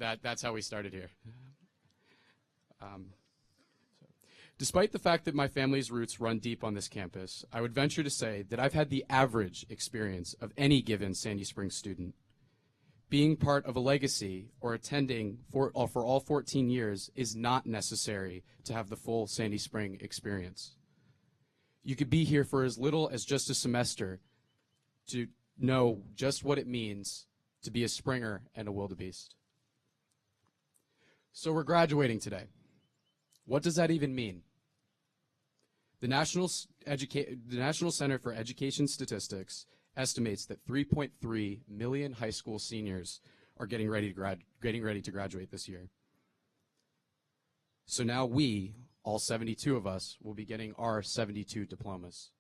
that's how we started here. Despite the fact that my family's roots run deep on this campus, I would venture to say that I've had the average experience of any given Sandy Springs student. Being part of a legacy or attending for all 14 years is not necessary to have the full Sandy Spring experience. You could be here for as little as just a semester to know just what it means to be a Springer and a wildebeest. So we're graduating today. What does that even mean? The National Center for Education Statistics estimates that 3.3 million high school seniors are getting ready to graduate this year. So now we, all 72 of us, will be getting our 72 diplomas.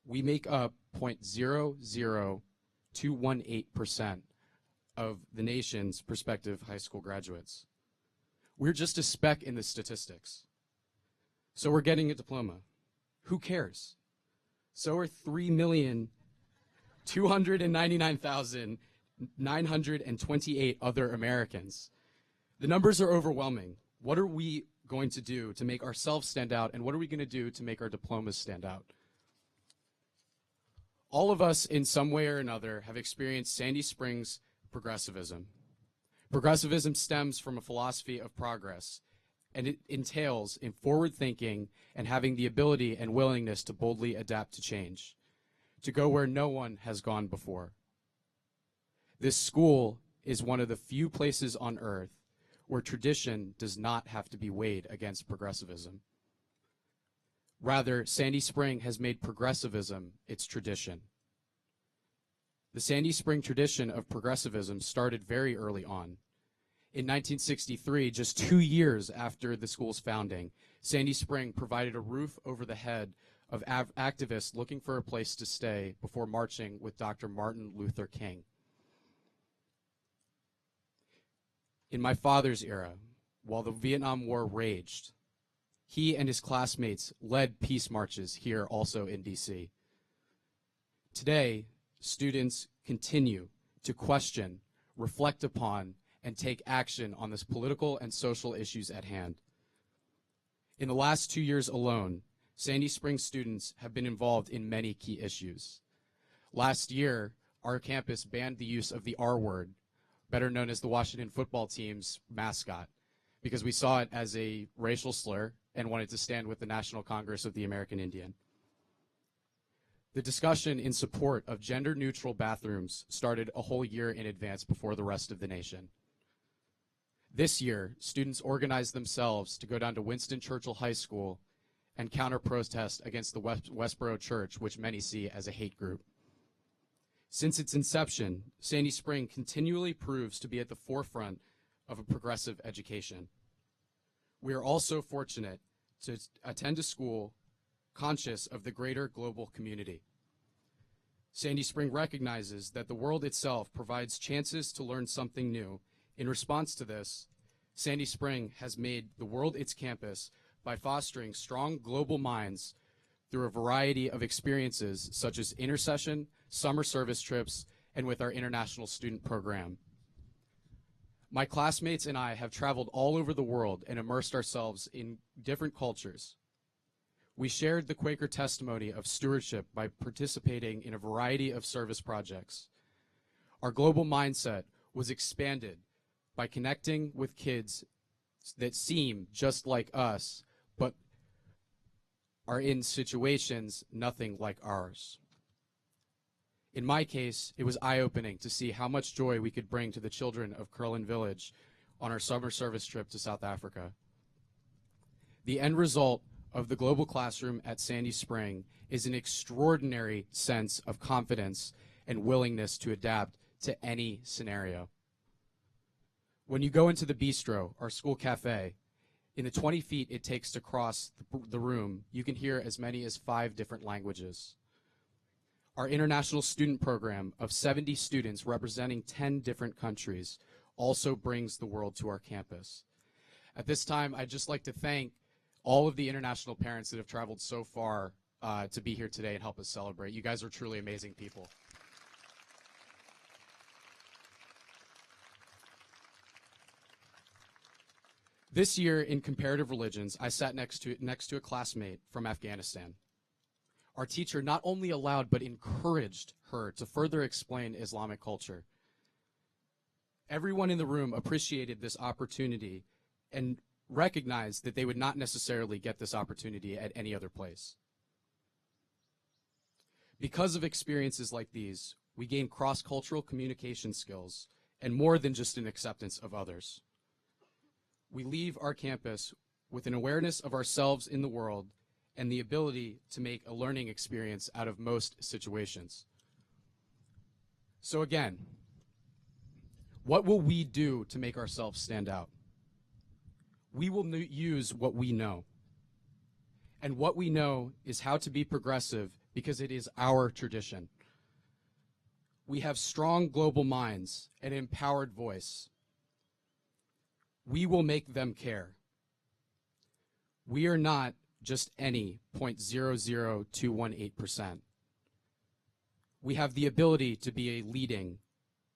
We make up 0.00218% of the nation's prospective high school graduates. We're just a speck in the statistics. So we're getting a diploma. Who cares? So are 3,299,928 other Americans. The numbers are overwhelming. What are we going to do to make ourselves stand out, and what are we going to do to make our diplomas stand out? All of us, in some way or another, have experienced Sandy Springs progressivism. Progressivism stems from a philosophy of progress, and it entails in forward thinking and having the ability and willingness to boldly adapt to change, to go where no one has gone before. This school is one of the few places on earth where tradition does not have to be weighed against progressivism. Rather, Sandy Spring has made progressivism its tradition. The Sandy Spring tradition of progressivism started very early on. In 1963, just 2 years after the school's founding, Sandy Spring provided a roof over the head of activists looking for a place to stay before marching with Dr. Martin Luther King. In my father's era, while the Vietnam War raged, he and his classmates led peace marches here also in DC. Today, students continue to question, reflect upon, and take action on this political and social issues at hand. In the last 2 years alone, Sandy Springs students have been involved in many key issues. Last year, our campus banned the use of the R word, better known as the Washington football team's mascot, because we saw it as a racial slur and wanted to stand with the National Congress of the American Indian. The discussion in support of gender-neutral bathrooms started a whole year in advance before the rest of the nation. This year, students organized themselves to go down to Winston Churchill High School and counter-protest against the Westboro Church, which many see as a hate group. Since its inception, Sandy Spring continually proves to be at the forefront of a progressive education. We are also fortunate to attend a school conscious of the greater global community. Sandy Spring recognizes that the world itself provides chances to learn something new. In response to this, Sandy Spring has made the world its campus by fostering strong global minds through a variety of experiences such as intercession, summer service trips, and with our international student program. My classmates and I have traveled all over the world and immersed ourselves in different cultures. We shared the Quaker testimony of stewardship by participating in a variety of service projects. Our global mindset was expanded by connecting with kids that seem just like us, but are in situations nothing like ours. In my case, it was eye-opening to see how much joy we could bring to the children of Curlin Village on our summer service trip to South Africa. The end result of the global classroom at Sandy Spring is an extraordinary sense of confidence and willingness to adapt to any scenario. When you go into the bistro, our school cafe, in the 20 feet it takes to cross the room, you can hear as many as 5 different languages. Our international student program of 70 students representing 10 different countries also brings the world to our campus. At this time, I'd just like to thank all of the international parents that have traveled so far to be here today and help us celebrate. You guys are truly amazing people. This year in comparative religions, I sat next to a classmate from Afghanistan. Our teacher not only allowed but encouraged her to further explain Islamic culture. Everyone in the room appreciated this opportunity and recognized that they would not necessarily get this opportunity at any other place. Because of experiences like these, we gain cross-cultural communication skills and more than just an acceptance of others. We leave our campus with an awareness of ourselves in the world and the ability to make a learning experience out of most situations. So again, what will we do to make ourselves stand out? We will use what we know. And what we know is how to be progressive because it is our tradition. We have strong global minds and empowered voice. We will make them care. We are not just any 0.00218%. We have the ability to be a leading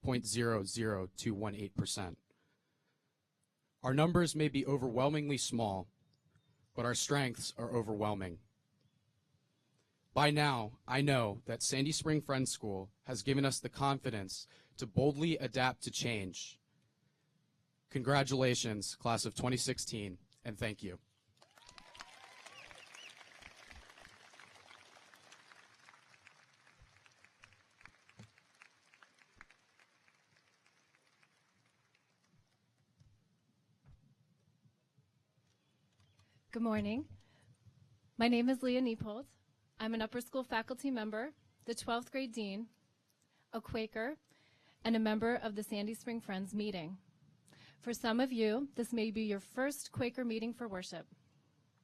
0.00218%. Our numbers may be overwhelmingly small, but our strengths are overwhelming. By now, I know that Sandy Spring Friends School has given us the confidence to boldly adapt to change. Congratulations, class of 2016, and thank you. Good morning. My name is Leah Niepold. I'm an upper school faculty member, the 12th grade dean, a Quaker, and a member of the Sandy Spring Friends meeting. For some of you, this may be your first Quaker meeting for worship.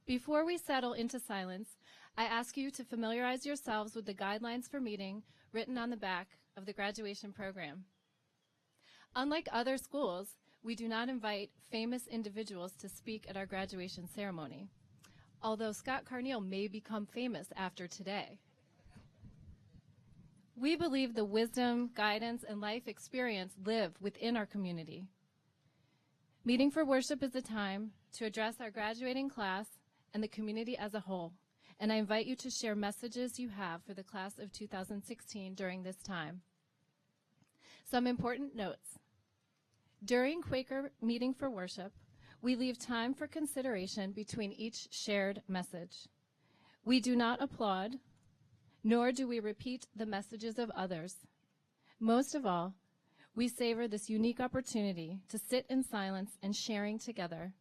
Before we settle into silence, I ask you to familiarize yourselves with the guidelines for meeting written on the back of the graduation program. Unlike other schools, we do not invite famous individuals to speak at our graduation ceremony, although Scott Carneal may become famous after today. We believe the wisdom, guidance, and life experience live within our community. Meeting for worship is a time to address our graduating class and the community as a whole, and I invite you to share messages you have for the class of 2016 during this time. Some important notes. During Quaker meeting for worship, we leave time for consideration between each shared message. We do not applaud, nor do we repeat the messages of others. Most of all, we savor this unique opportunity to sit in silence and sharing together,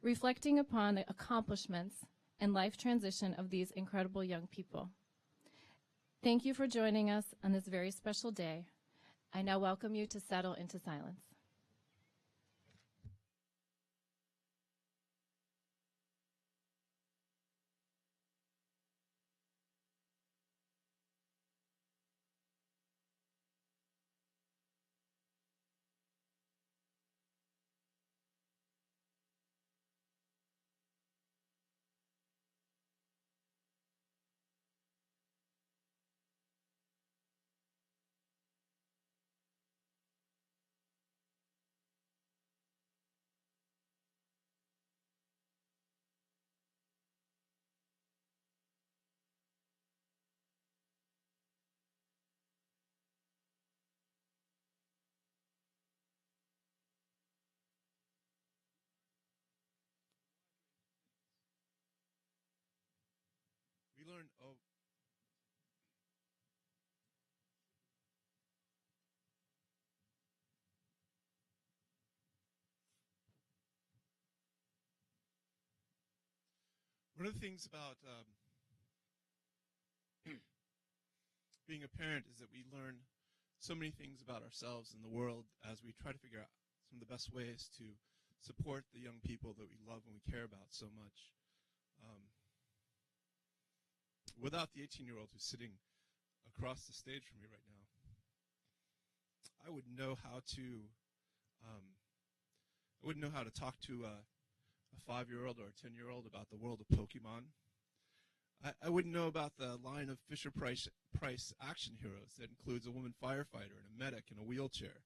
reflecting upon the accomplishments and life transition of these incredible young people. Thank you for joining us on this very special day. I now welcome you to settle into silence. learn one of the things about being a parent is that we learn so many things about ourselves and the world as we try to figure out some of the best ways to support the young people that we love and we care about so much. Without the 18-year-old who's sitting across the stage from me right now, I wouldn't know how to talk to a 5-year-old or a 10-year-old about the world of Pokemon. I wouldn't know about the line of Fisher-Price action heroes that includes a woman firefighter and a medic in a wheelchair.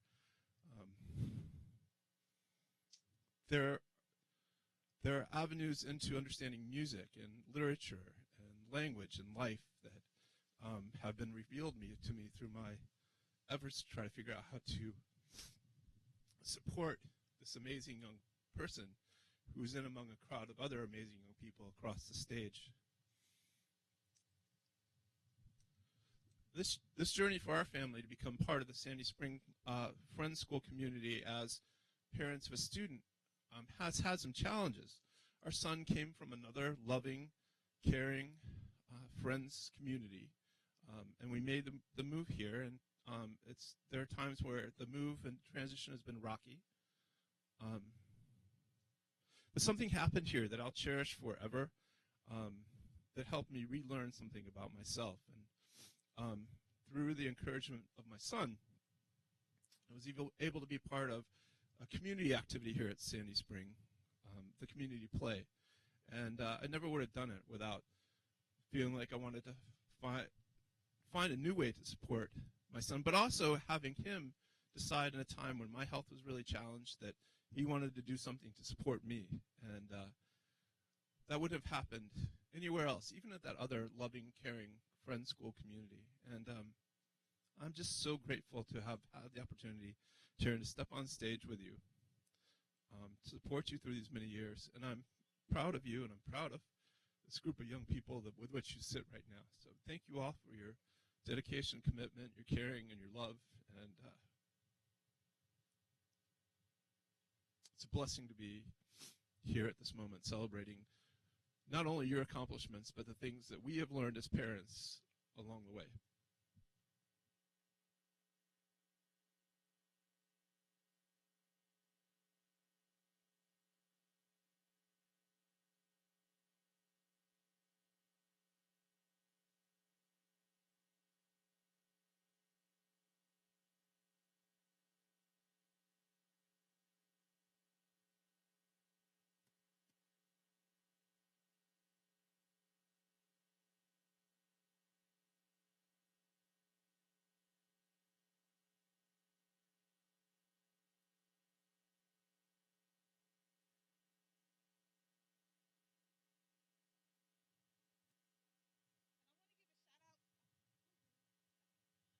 There are avenues into understanding music and literature and language and life that have been revealed to me through my efforts to try to figure out how to support this amazing young person who's in among a crowd of other amazing young people across the stage. This journey for our family to become part of the Sandy Spring Friends School community as parents of a student has had some challenges. Our son came from another loving, caring friends community, and we made the move here. And there are times where the move and transition has been rocky. But something happened here that I'll cherish forever that helped me relearn something about myself. And through the encouragement of my son, I was able to be part of a community activity here at Sandy Spring, the community play. And I never would have done it without feeling like I wanted to find a new way to support my son, but also having him decide in a time when my health was really challenged that he wanted to do something to support me. And that wouldn't have happened anywhere else, even at that other loving, caring friend school community. And I'm just so grateful to have had the opportunity, Sharon, to step on stage with you, to support you through these many years. And I'm proud of you, and I'm proud of this group of young people with which you sit right now. So thank you all for your dedication, commitment, your caring, and your love. And it's a blessing to be here at this moment celebrating not only your accomplishments, but the things that we have learned as parents along the way.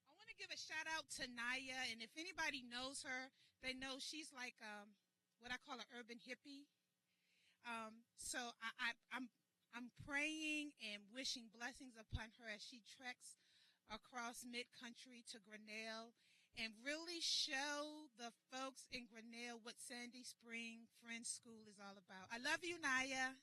I want to give a shout out to Naya, and if anybody knows her, they know she's like what I call an urban hippie. So I'm praying and wishing blessings upon her as she treks across mid-country to Grinnell and really show the folks in Grinnell what Sandy Spring Friends School is all about. I love you, Naya.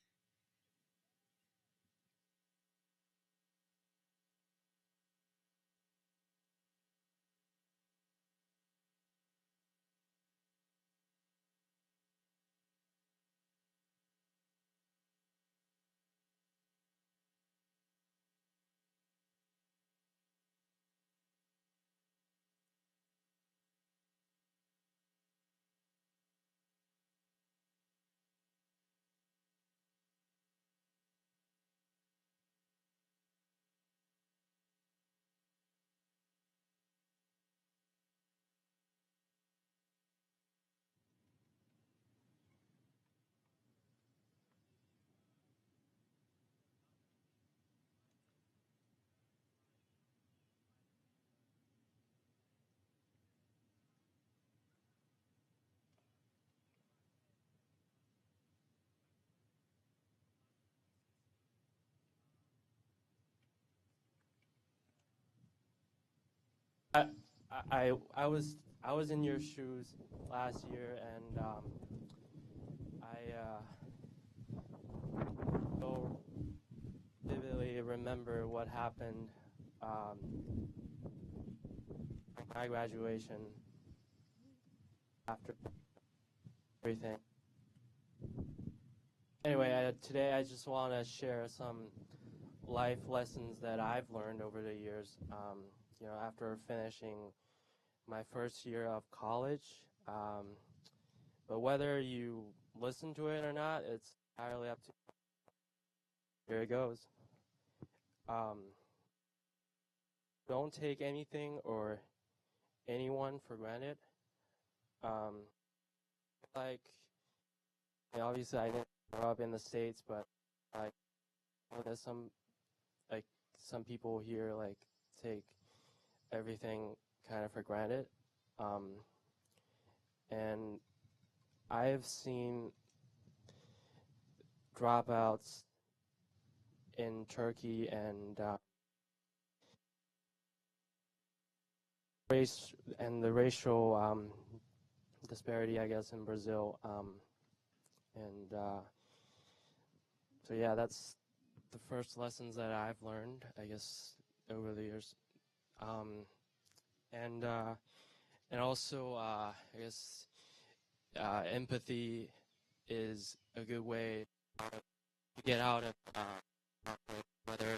I was in your shoes last year, and I still vividly remember what happened my graduation after everything. Anyway, today I just want to share some life lessons that I've learned over the years. After finishing my first year of college, but whether you listen to it or not, it's entirely up to you. Here it goes. Don't take anything or anyone for granted. Obviously I didn't grow up in the States, but there's some people here take everything kind of for granted. And I've seen dropouts in Turkey and the racial disparity, I guess, in Brazil. So yeah, that's the first lessons that I've learned, I guess, over the years. And also, I guess, empathy is a good way to get out of whether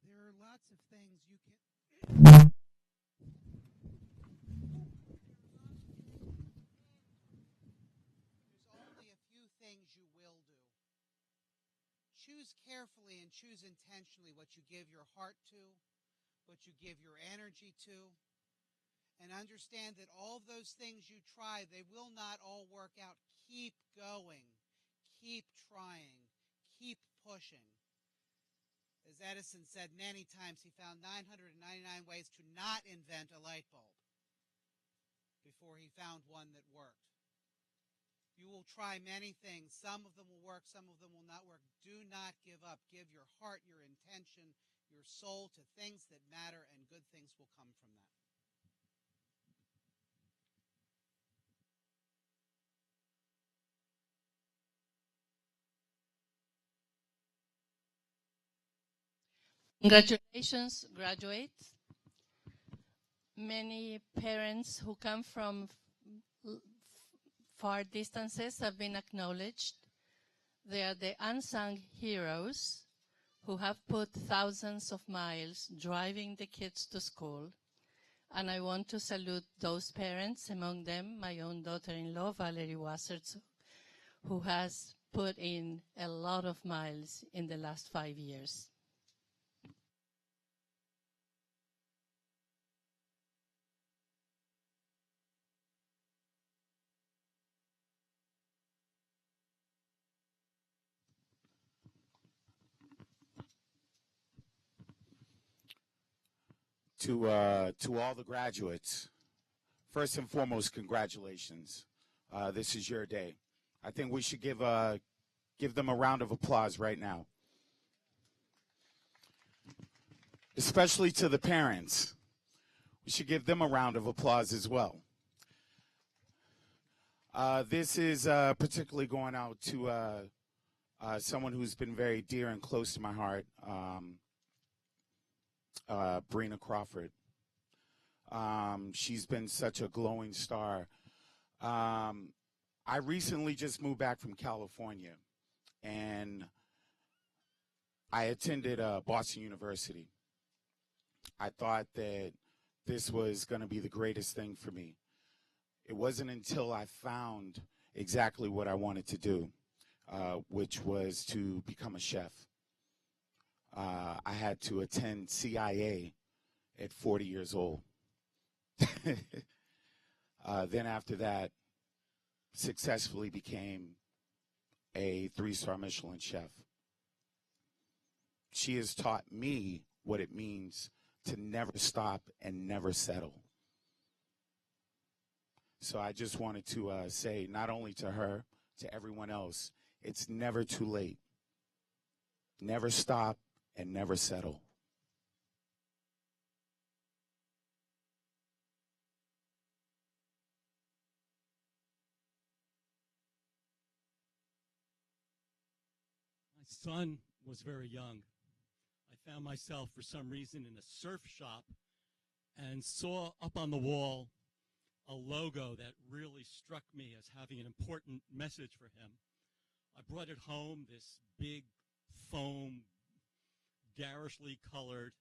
There are lots of things you can. There's only a few things you will do. choose carefully and choose intentionally what you give your heart to, what you give your energy to, and understand that all of those things you try, they will not all work out. Keep going. Keep trying. Keep pushing. As Edison said many times, he found 999 ways to not invent a light bulb before he found one that worked. You will try many things. Some of them will work, some of them will not work. Do not give up. Give your heart, your intention, your soul to things that matter, and good things will come from that. Congratulations, graduates. Many parents who come from far distances have been acknowledged. They are the unsung heroes who have put thousands of miles driving the kids to school. And I want to salute those parents, among them my own daughter-in-law, Valerie Wassertz, who has put in a lot of miles in the last 5 years. To all the graduates, first and foremost, congratulations. This is your day. I think we should give them a round of applause right now. Especially to the parents. We should give them a round of applause as well. This is particularly going out to someone who's been very dear and close to my heart, Brina Crawford. She's been such a glowing star. I recently just moved back from California, and I attended Boston University. I thought that this was going to be the greatest thing for me. It wasn't until I found exactly what I wanted to do, which was to become a chef. I had to attend CIA at 40 years old. Then after that, successfully became a 3-star Michelin chef. She has taught me what it means to never stop and never settle. So I just wanted to say, not only to her, to everyone else, it's never too late. Never stop and never settle. My son was very young. I found myself, for some reason, in a surf shop and saw up on the wall a logo that really struck me as having an important message for him. I brought it home, this big foam, garishly colored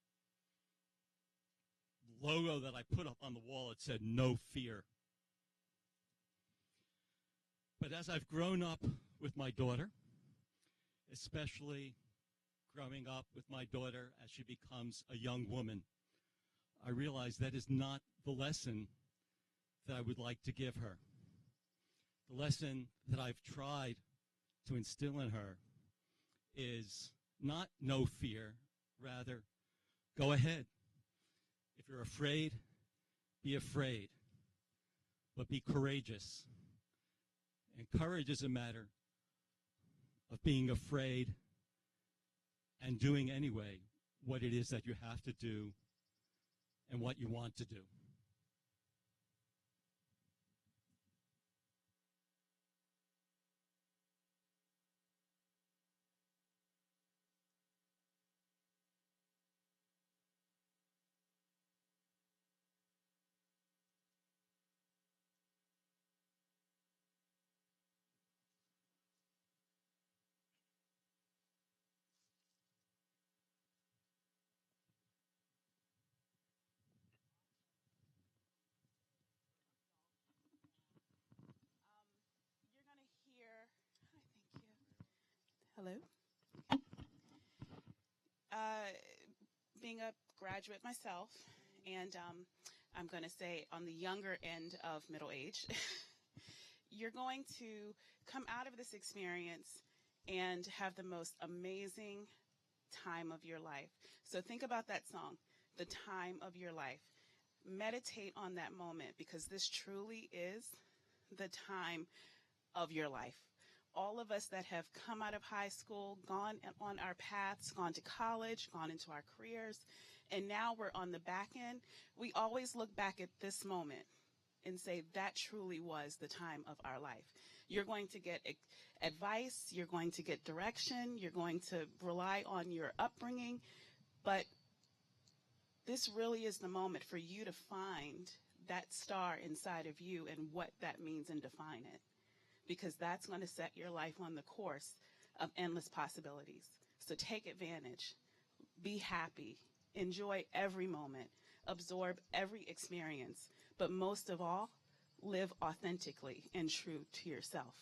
logo that I put up on the wall. It said, "No fear." But as I've grown up with my daughter, especially growing up with my daughter as she becomes a young woman, I realize that is not the lesson that I would like to give her. The lesson that I've tried to instill in her is not no fear, rather, go ahead. If you're afraid, be afraid, but be courageous. And courage is a matter of being afraid and doing anyway what it is that you have to do and what you want to do. Hello. being a graduate myself, and I'm going to say on the younger end of middle age, you're going to come out of this experience and have the most amazing time of your life. So think about that song, the time of your life. Meditate on that moment, because this truly is the time of your life. All of us that have come out of high school, gone on our paths, gone to college, gone into our careers, and now we're on the back end, we always look back at this moment and say that truly was the time of our life. You're going to get advice, you're going to get direction, you're going to rely on your upbringing, but this really is the moment for you to find that star inside of you and what that means and define it, because that's going to set your life on the course of endless possibilities. So take advantage, be happy, enjoy every moment, absorb every experience, but most of all, live authentically and true to yourself.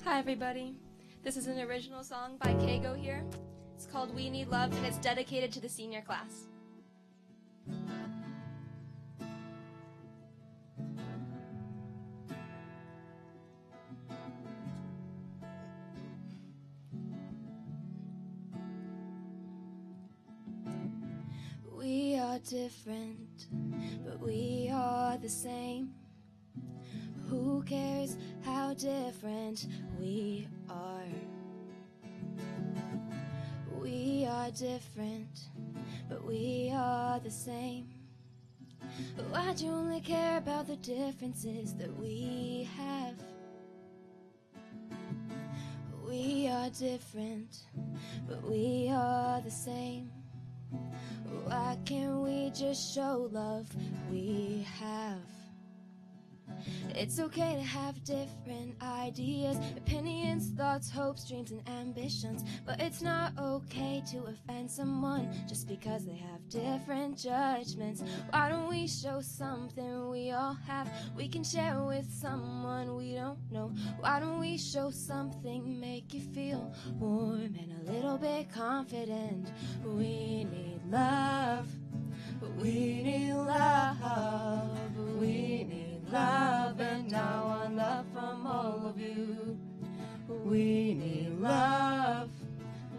Hi everybody, this is an original song by Kago here. It's called We Need Love, and it's dedicated to the senior class. We are different, but we are the same. Who cares how different we are? We are different, but we are the same. Why'd you only care about the differences that we have? We are different, but we are the same. Why can't we just show love we have? It's okay to have different ideas, opinions, thoughts, hopes, dreams, and ambitions. But it's not okay to offend someone just because they have different judgments. Why don't we show something we all have we can share with someone we don't know? Why don't we show something, make you feel warm and a little bit confident? We need love. We need love. We need love, and I want love from all of you. We need love.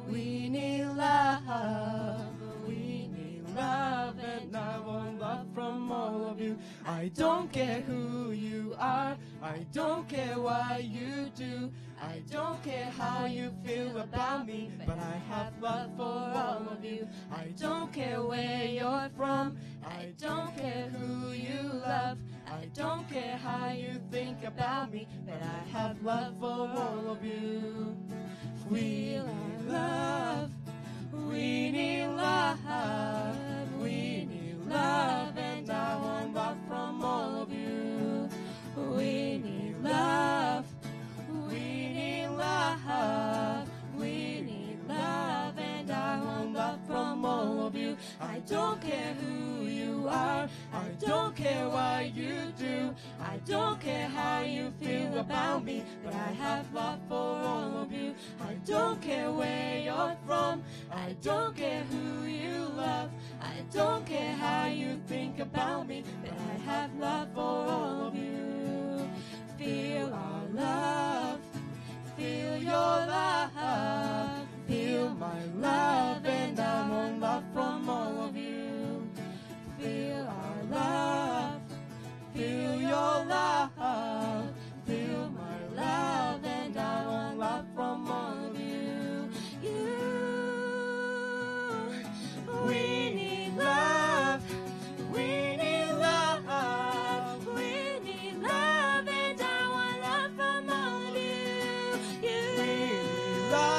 We need love. We need love, and I want love from all of you. I don't care who you are. I don't care what you do. I don't care how you feel about me, but I have love for all of you. I don't care where you're from. I don't care who you love. I don't care how you think about me, but I have love for all of you. We need love. We need love. We need love, and I want love from all of you. We need love. We need love. We need love, and I want love from all of you. I don't care who you are. I don't care what you do. I don't care how you feel about me, but I have love for all of you. I don't care where you're from. I don't care who you love. I don't care how you think about me, but I have love for all of you. Feel our love. Feel your love. Feel my love, and I want love from all of you. Feel our love. Feel your love. Feel my love, and I want love from all of you. We need love. We need love. We need love, and I want love from all of you. We need love.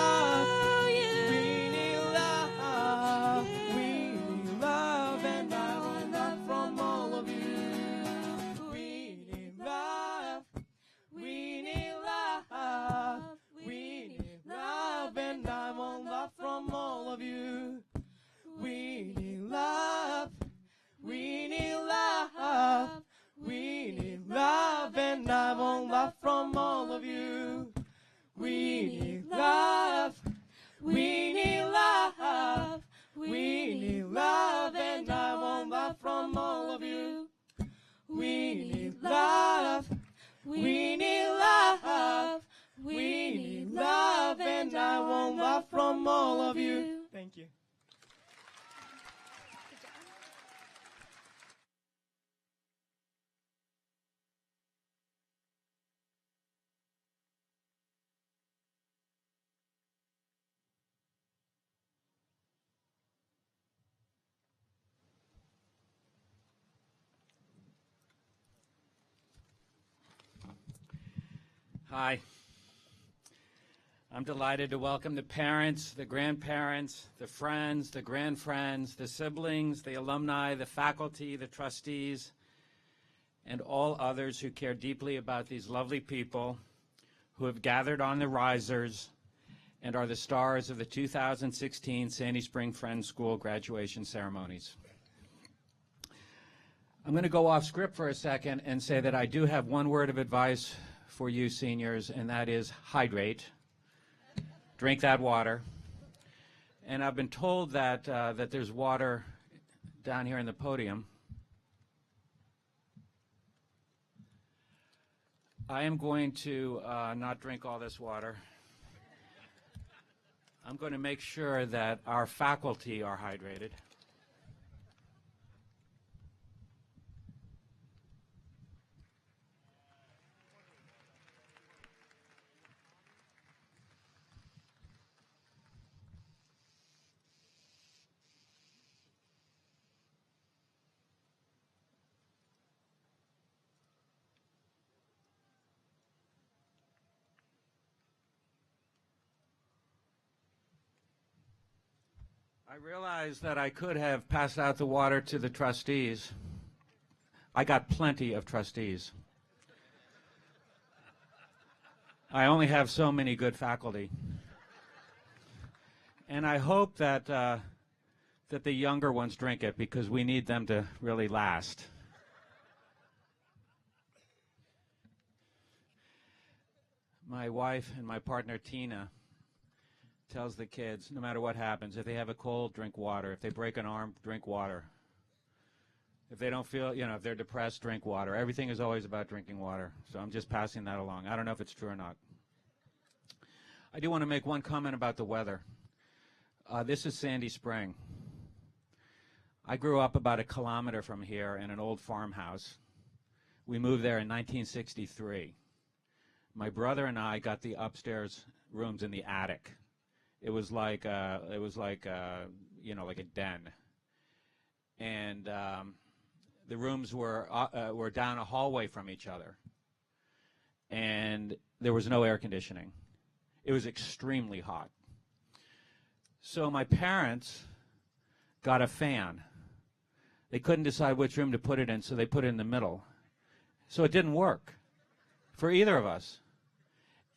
all of you. We need love. We need love. We need love, and I want love from all of you. We need love. We need love. We need love, and I want love from all of you. We need love. We need love. We need love, and I want love from all of you. Thank you. Hi. I'm delighted to welcome the parents, the grandparents, the friends, the grandfriends, the siblings, the alumni, the faculty, the trustees, and all others who care deeply about these lovely people who have gathered on the risers and are the stars of the 2016 Sandy Spring Friends School graduation ceremonies. I'm going to go off script for a second and say that I do have one word of advice for you seniors, and that is hydrate. Drink that water. And I've been told that, that there's water down here in the podium. I am going to not drink all this water. I'm going to make sure that our faculty are hydrated. I realized that I could have passed out the water to the trustees. I got plenty of trustees. I only have so many good faculty. And I hope that, that the younger ones drink it, because we need them to really last. My wife and my partner, Tina, tells the kids, no matter what happens, if they have a cold, drink water. If they break an arm, drink water. If they don't feel, you know, if they're depressed, drink water. Everything is always about drinking water. So I'm just passing that along. I don't know if it's true or not. I do want to make one comment about the weather. This is Sandy Spring. I grew up about a kilometer from here in an old farmhouse. We moved there in 1963. My brother and I got the upstairs rooms in the attic. It was like you know, like a den, and the rooms were down a hallway from each other, and there was no air conditioning. It was extremely hot. So my parents got a fan. They couldn't decide which room to put it in, so they put it in the middle. So it didn't work for either of us.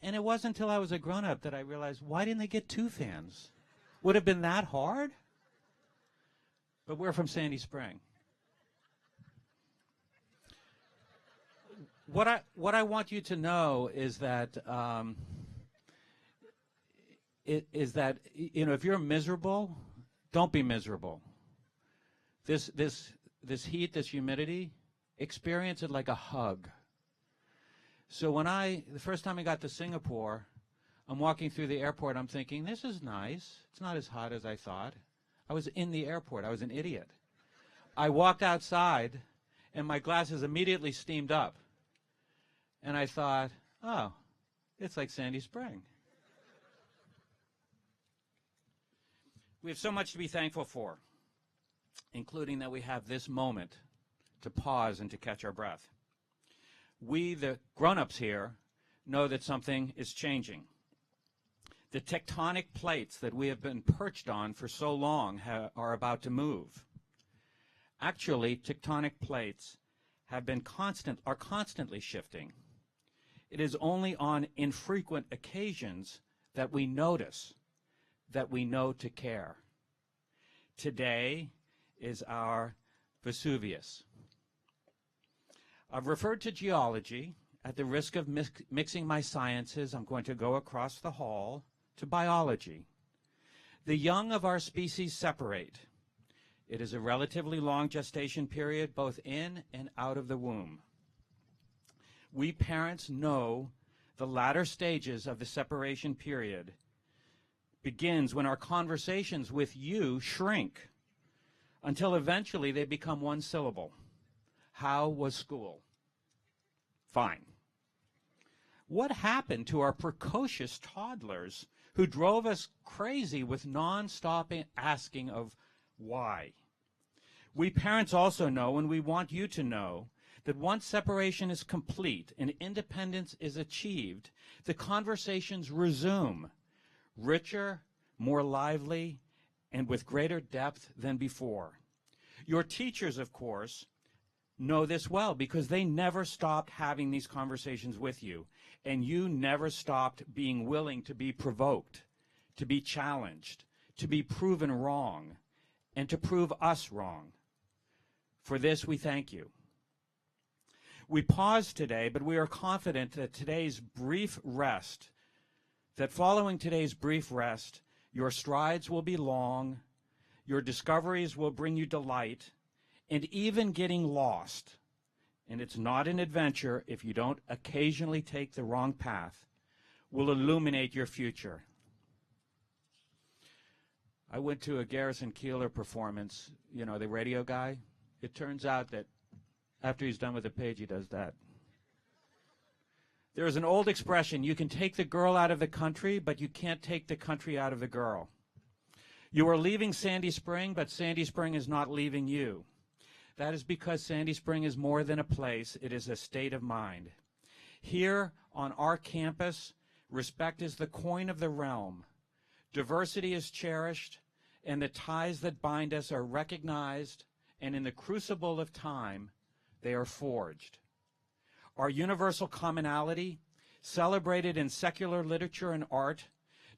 And it wasn't until I was a grown-up that I realized, why didn't they get two fans? Would it have been that hard? But we're from Sandy Spring. What I want you to know is that you know, if you're miserable, don't be miserable. This heat, this humidity, experience it like a hug. So the first time I got to Singapore, I'm walking through the airport, I'm thinking, this is nice. It's not as hot as I thought. I was in the airport. I was an idiot. I walked outside, and my glasses immediately steamed up. And I thought, oh, it's like Sandy Spring. We have so much to be thankful for, including that we have this moment to pause and to catch our breath. We, the grown-ups here, know that something is changing. The tectonic plates that we have been perched on for so long are about to move. Actually, tectonic plates are constantly shifting. It is only on infrequent occasions that we notice, that we know to care. Today is our Vesuvius. I've referred to geology. At the risk of mixing my sciences, I'm going to go across the hall to biology. The young of our species separate. It is a relatively long gestation period, both in and out of the womb. We parents know the latter stages of the separation period begins when our conversations with you shrink until eventually they become one syllable. How was school? Fine. What happened to our precocious toddlers who drove us crazy with non-stop asking of why? We parents also know, and we want you to know, that once separation is complete and independence is achieved, the conversations resume, richer, more lively, and with greater depth than before. Your teachers, of course, know this well because they never stopped having these conversations with you, and you never stopped being willing to be provoked, to be challenged, to be proven wrong, and to prove us wrong. For this, we thank you. We pause today, but we are confident that following today's brief rest, your strides will be long, your discoveries will bring you delight, and even getting lost, and it's not an adventure if you don't occasionally take the wrong path, will illuminate your future. I went to a Garrison Keillor performance, you know, the radio guy. It turns out that after he's done with the page, he does that. There is an old expression, you can take the girl out of the country, but you can't take the country out of the girl. You are leaving Sandy Spring, but Sandy Spring is not leaving you. That is because Sandy Spring is more than a place, it is a state of mind. Here on our campus, respect is the coin of the realm. Diversity is cherished, and the ties that bind us are recognized, and in the crucible of time, they are forged. Our universal commonality, celebrated in secular literature and art,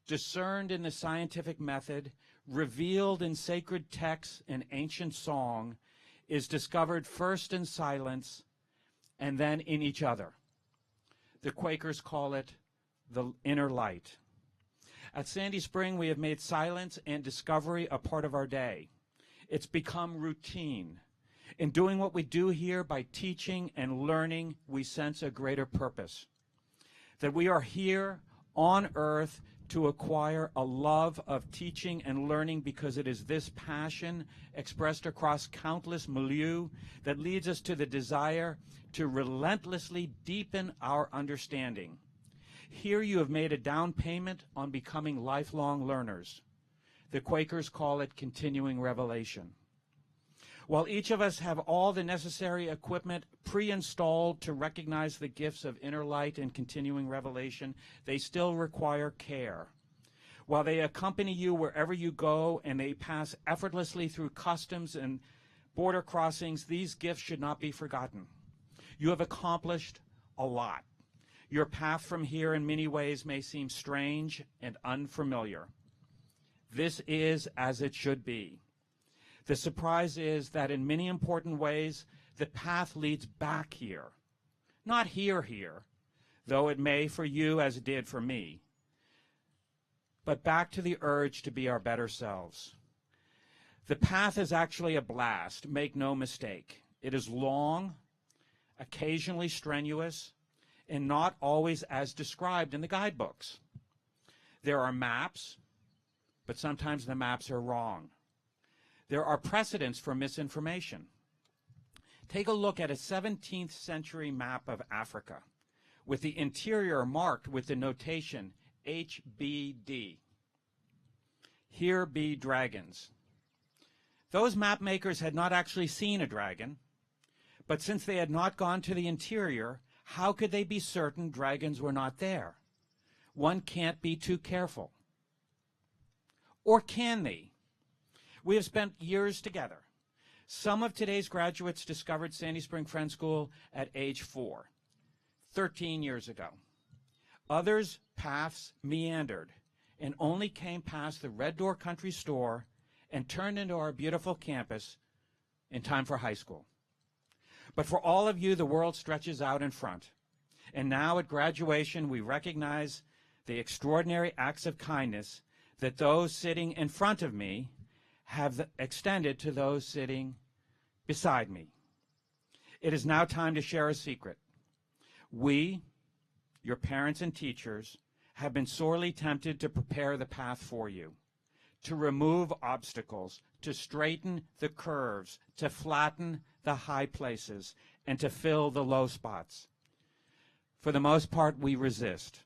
discerned in the scientific method, revealed in sacred texts and ancient song, is discovered first in silence and then in each other. The Quakers call it the inner light. At Sandy Spring, we have made silence and discovery a part of our day. It's become routine. In doing what we do here by teaching and learning, we sense a greater purpose. That we are here on earth to acquire a love of teaching and learning because it is this passion expressed across countless milieux that leads us to the desire to relentlessly deepen our understanding. Here you have made a down payment on becoming lifelong learners. The Quakers call it continuing revelation. While each of us have all the necessary equipment pre-installed to recognize the gifts of inner light and continuing revelation, they still require care. While they accompany you wherever you go and they pass effortlessly through customs and border crossings, these gifts should not be forgotten. You have accomplished a lot. Your path from here in many ways may seem strange and unfamiliar. This is as it should be. The surprise is that in many important ways, the path leads back here. Not here, though it may for you as it did for me, but back to the urge to be our better selves. The path is actually a blast, make no mistake. It is long, occasionally strenuous, and not always as described in the guidebooks. There are maps, but sometimes the maps are wrong. There are precedents for misinformation. Take a look at a 17th century map of Africa with the interior marked with the notation HBD. Here be dragons. Those map makers had not actually seen a dragon, but since they had not gone to the interior, how could they be certain dragons were not there? One can't be too careful. Or can they? We have spent years together. Some of today's graduates discovered Sandy Spring Friend School at age 4, 13 years ago. Others' paths meandered and only came past the Red Door Country Store and turned into our beautiful campus in time for high school. But for all of you, the world stretches out in front. And now at graduation, we recognize the extraordinary acts of kindness that those sitting in front of me have extended to those sitting beside me. It is now time to share a secret. We, your parents and teachers, have been sorely tempted to prepare the path for you, to remove obstacles, to straighten the curves, to flatten the high places, and to fill the low spots. For the most part, we resist.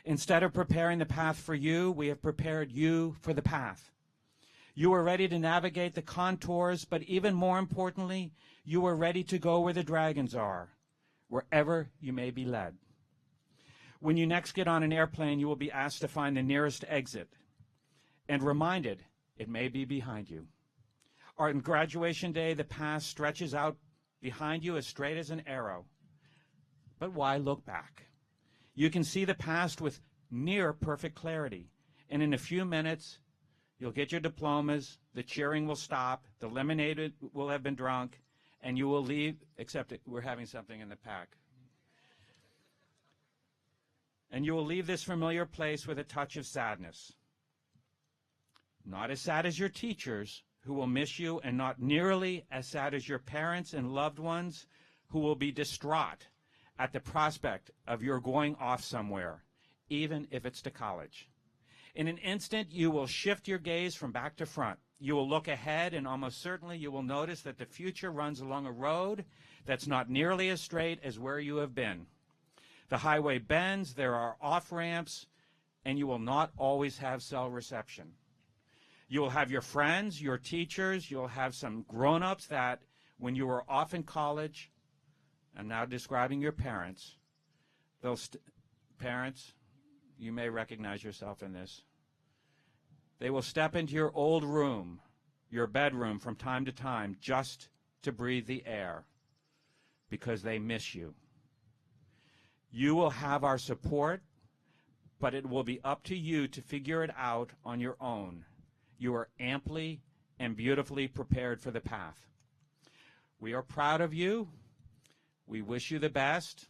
Instead of preparing the path for you, we have prepared you for the path. You are ready to navigate the contours, but even more importantly, you are ready to go where the dragons are, wherever you may be led. When you next get on an airplane, you will be asked to find the nearest exit and reminded it may be behind you. On graduation day, the path stretches out behind you as straight as an arrow. But why look back? You can see the past with near perfect clarity, and in a few minutes, you'll get your diplomas, the cheering will stop, the lemonade will have been drunk, and you will leave, except we're having something in the pack. And you will leave this familiar place with a touch of sadness. Not as sad as your teachers, who will miss you, and not nearly as sad as your parents and loved ones, who will be distraught at the prospect of your going off somewhere, even if it's to college. In an instant, you will shift your gaze from back to front. You will look ahead, and almost certainly you will notice that the future runs along a road that's not nearly as straight as where you have been. The highway bends, there are off-ramps, and you will not always have cell reception. You will have your friends, your teachers, you'll have some grown-ups that, when you were off in college, I'm now describing your parents, parents, you may recognize yourself in this. They will step into your old room, your bedroom from time to time, just to breathe the air, because they miss you. You will have our support, but it will be up to you to figure it out on your own. You are amply and beautifully prepared for the path. We are proud of you. We wish you the best.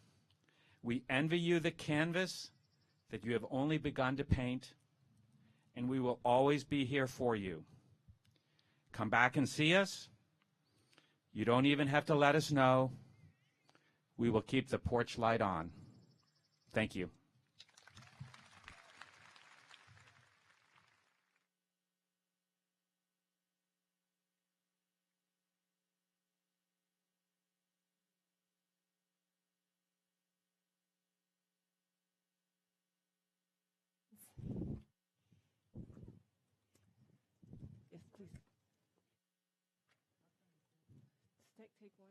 We envy you the canvas that you have only begun to paint, and we will always be here for you. Come back and see us. You don't even have to let us know. We will keep the porch light on. Thank you. Yes, please. Take one.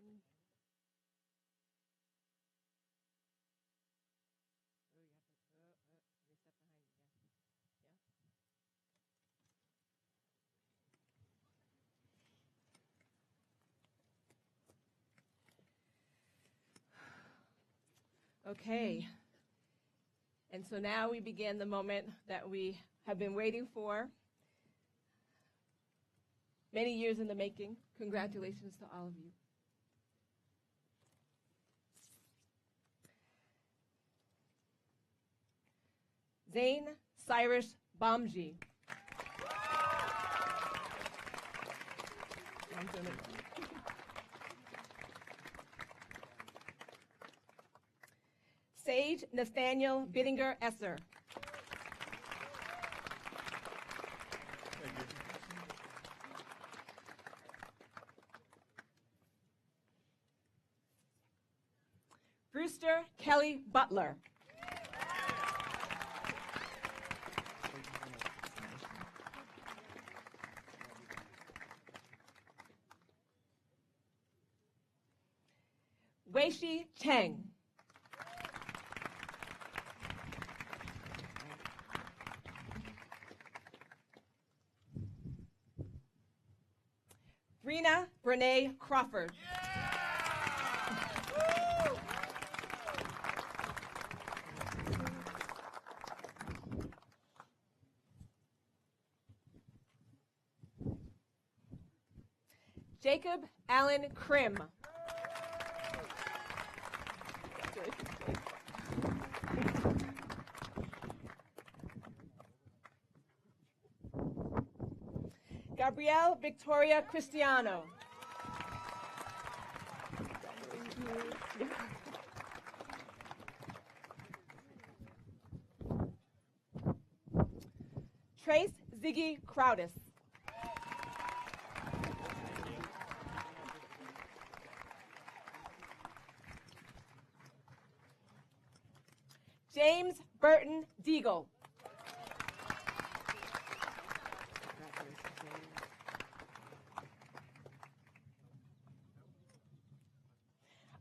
Okay. And so now we begin the moment that we have been waiting for. Many years in the making. Congratulations to all of you. Zain Cyrus Bomji. Sage Nathaniel Bittinger Esser. Brewster Kelly Butler. Weishi Cheng. Brina Brene Crawford. Jacob Allen Krim. Gabrielle Victoria Cristiano. Trace Ziggy Crowdis. James Burton Deagle.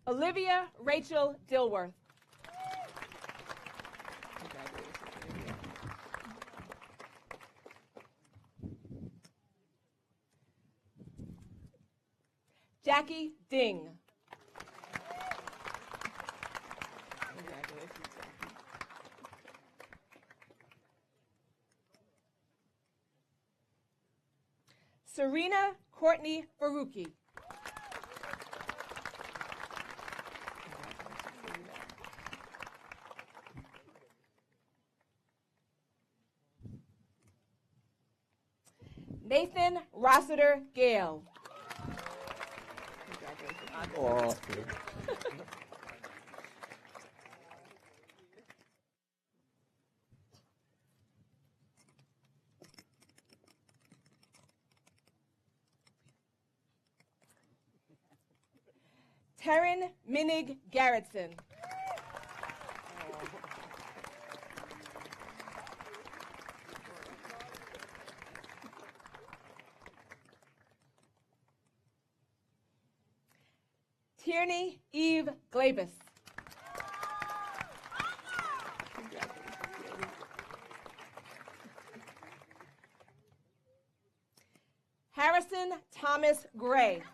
Olivia Rachel Dilworth. Jackie Ding. Serena Courtney Faruqi. Nathan Rossiter Gale. Oh. Taryn Minig Garrettson. Tierney Eve Glabus. Harrison Thomas Gray.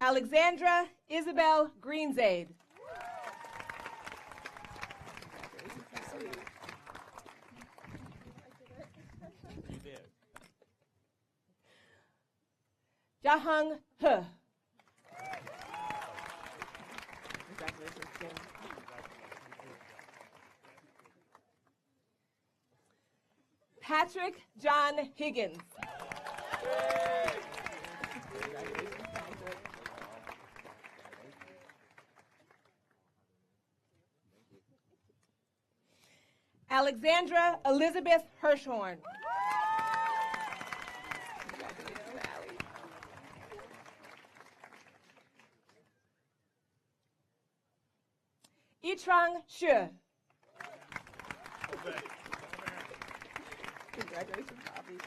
Alexandra Isabel Greensade. Jahung He. Patrick John Higgins. Alexandra Elizabeth Hirschhorn. Yitrang Xue. Congratulations, Bobby.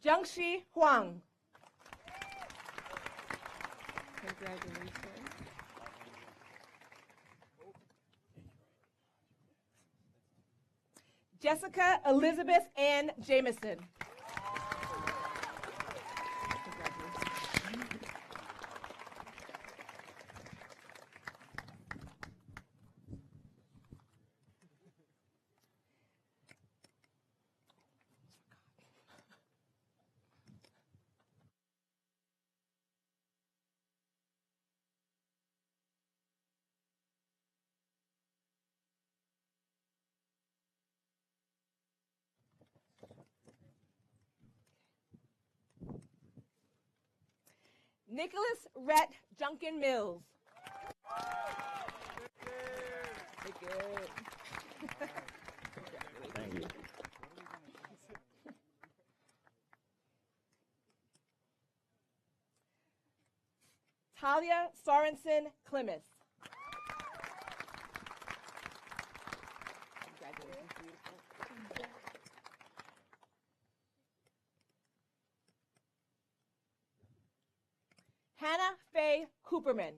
Jiangxi Huang. Congratulations. Jessica Elizabeth Ann Jameson. Nicholas Rhett Junkin Mills. Thank you. Talia Sorensen Klimas. Congratulations, beautiful. Hannah Faye Cooperman.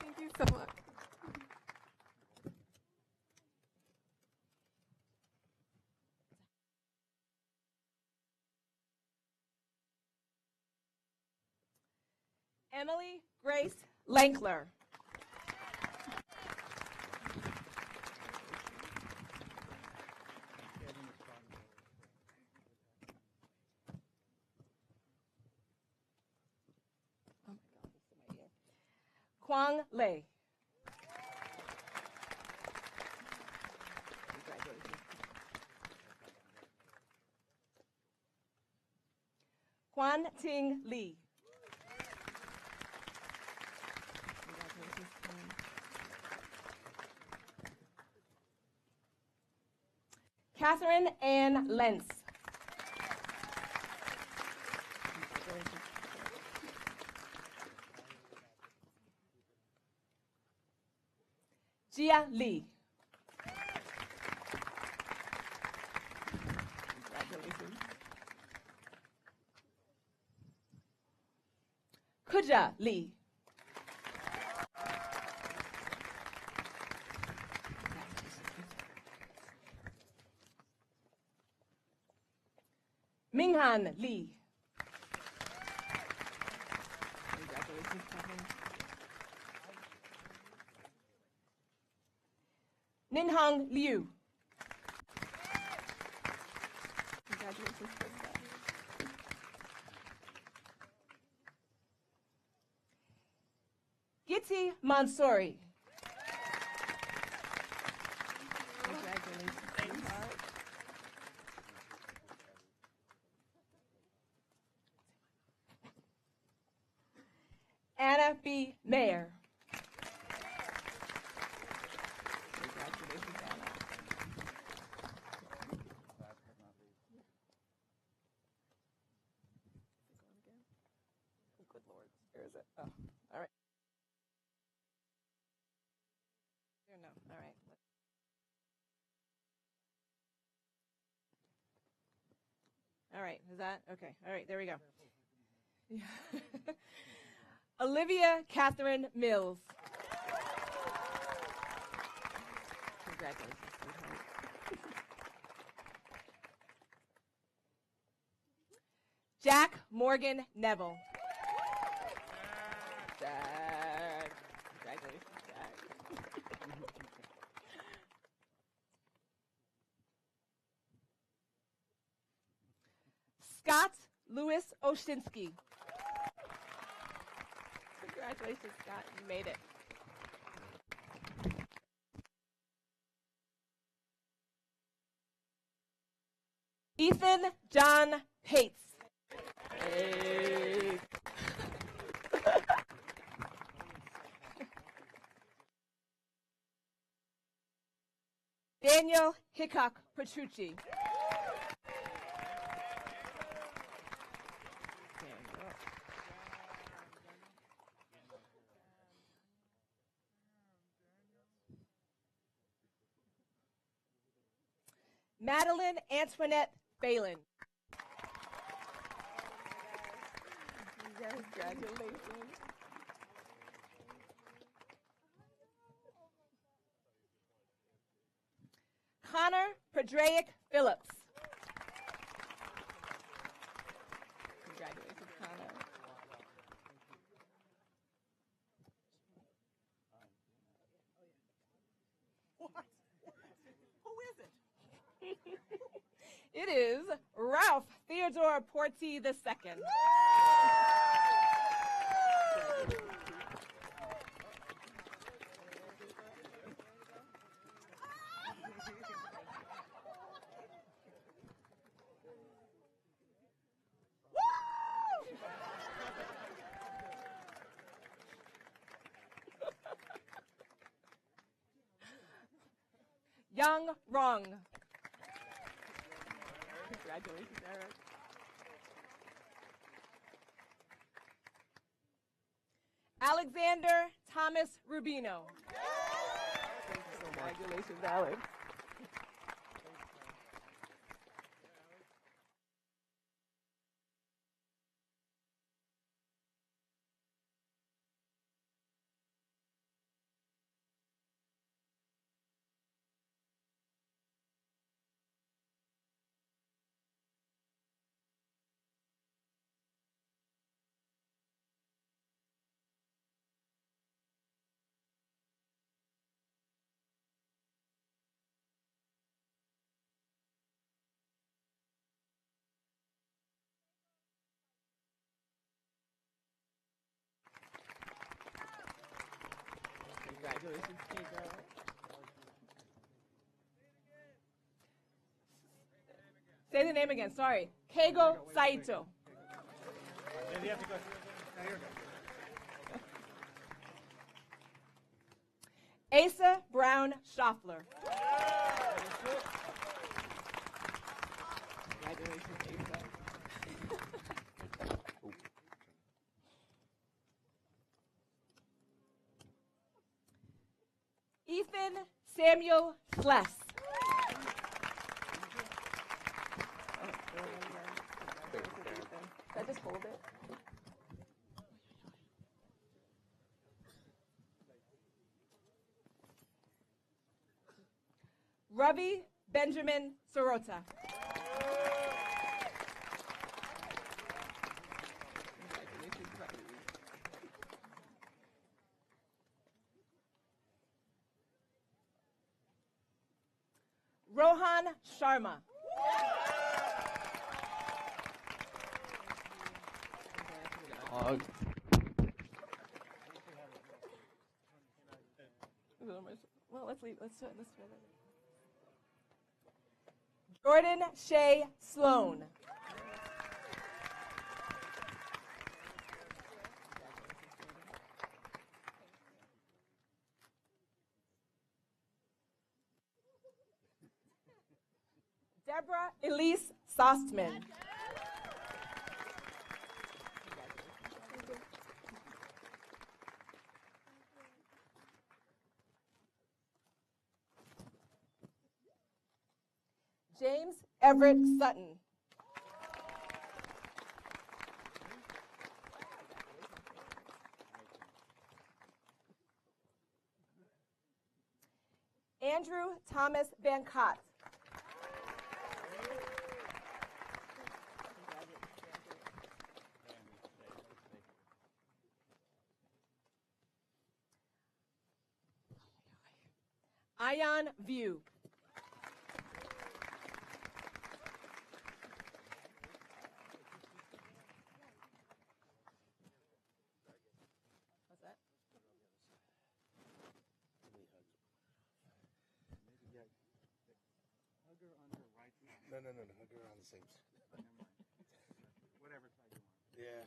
Thank you so much. Emily Grace Lankler. Kwang Lei. Quan Ting Lee. Catherine Ann Lentz. Jia Lee. Congratulations. Kuja Lee. Minghan Lee. Congratulations, Kevin. Ninhong Liu. Congratulations, Krista. Giti Mansouri. Congratulations, sweetheart. Anna B. Mayer. Congratulations, Anna. Oh, good Lord. Where is it? Oh, all right. No, all right. All right, is that? Okay, all right, there we go. Olivia Catherine Mills. Congratulations, sweetheart. Jack Morgan Neville. Jack. Congratulations, Jack. Scott Louis Oshinsky. Congratulations, Scott. You made it. Ethan John Pates. Hey. Daniel Hickok Petrucci. Madeline Antoinette Balin. Congratulations. Connor Predraic Phillips. Congratulations, Connor. What? Who is it? It is Ralph Theodore Porty II. Young Rong. Congratulations, Eric. Alexander Thomas Rubino. Congratulations, Alex. Congratulations, K-Girl. Say the name again, sorry. Keigo Saito. Asa Brown Schaffler. Congratulations, Asa. Ethan Samuel Schless. I just hold it. Ravi Benjamin Sorota. Rohan Sharma. Well, let's leave. Let's do it. Jordan Shea Sloan. Deborah Elise Sostman. James Everett Sutton. Andrew Thomas Van Cott. Ion View. What's that? Hug her on her right side. No. Hug her on the same side. Whatever side you want. Yeah.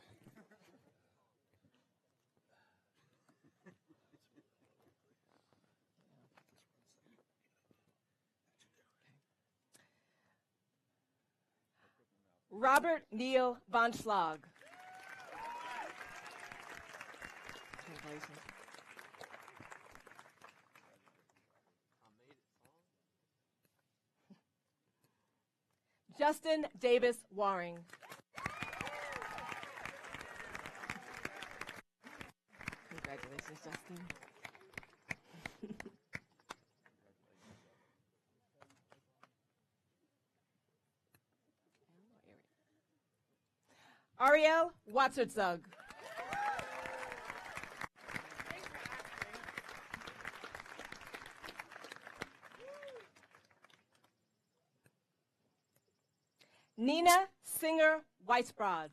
Robert Neil Von Schlag. Congratulations. Justin Davis Waring. Congratulations, Justin. Ariel Wattertzug. Nina Singer Weisbrod.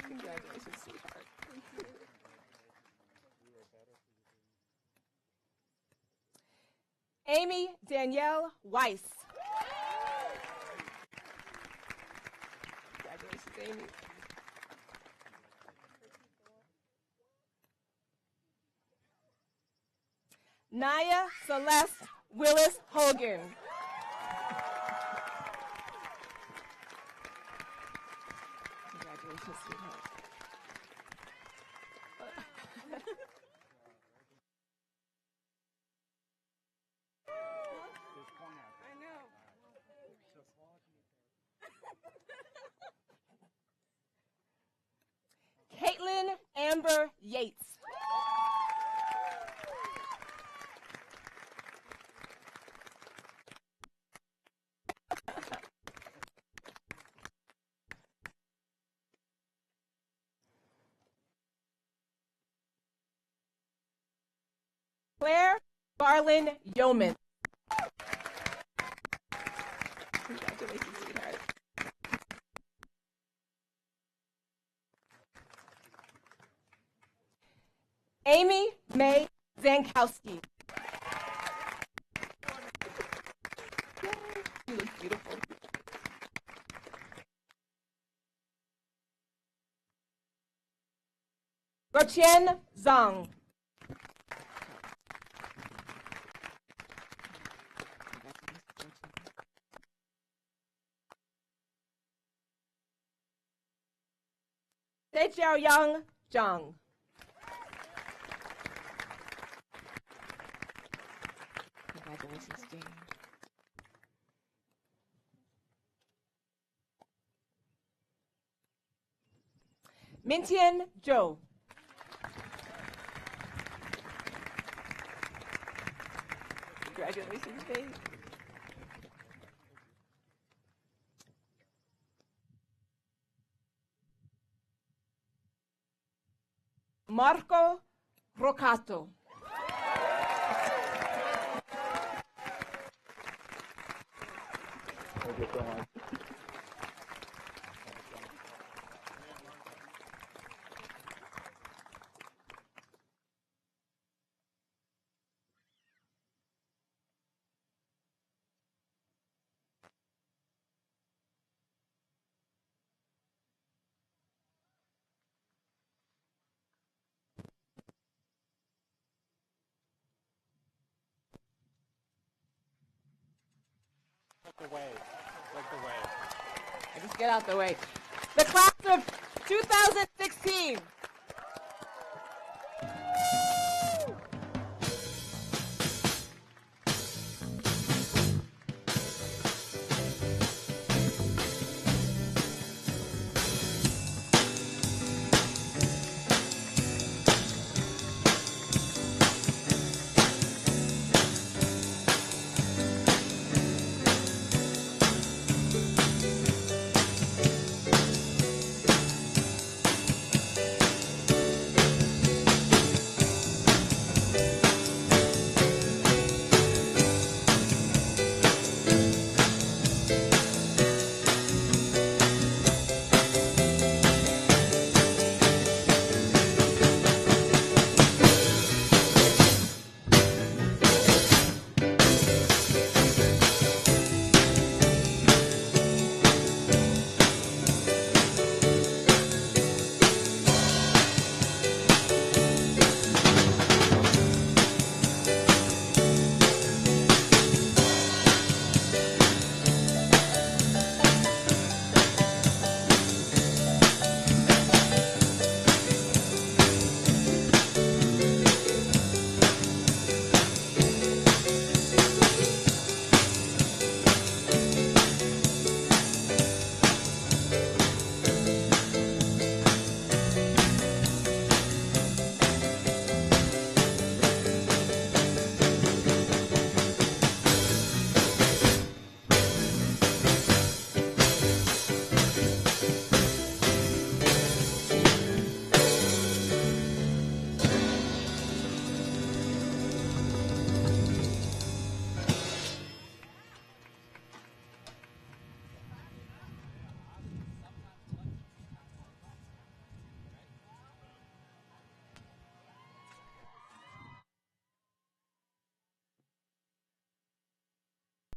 Congratulations, sweetheart. Amy Danielle Weiss. Congratulations, Amy. Naya Celeste Willis Hogan. Congratulations, sweetheart. Caitlin Amber Yates. Claire Garland Yeoman. Congratulations, sweetheart. Amy May Zankowski. You look beautiful. Guoqian Zhang. Sejiaoyang Zhang. Congratulations, Jane. Mintian Zhou. Congratulations, Jane. Marco Roccato. Thank you so much. The way. Like the way. I just get out the way. The class of 2016.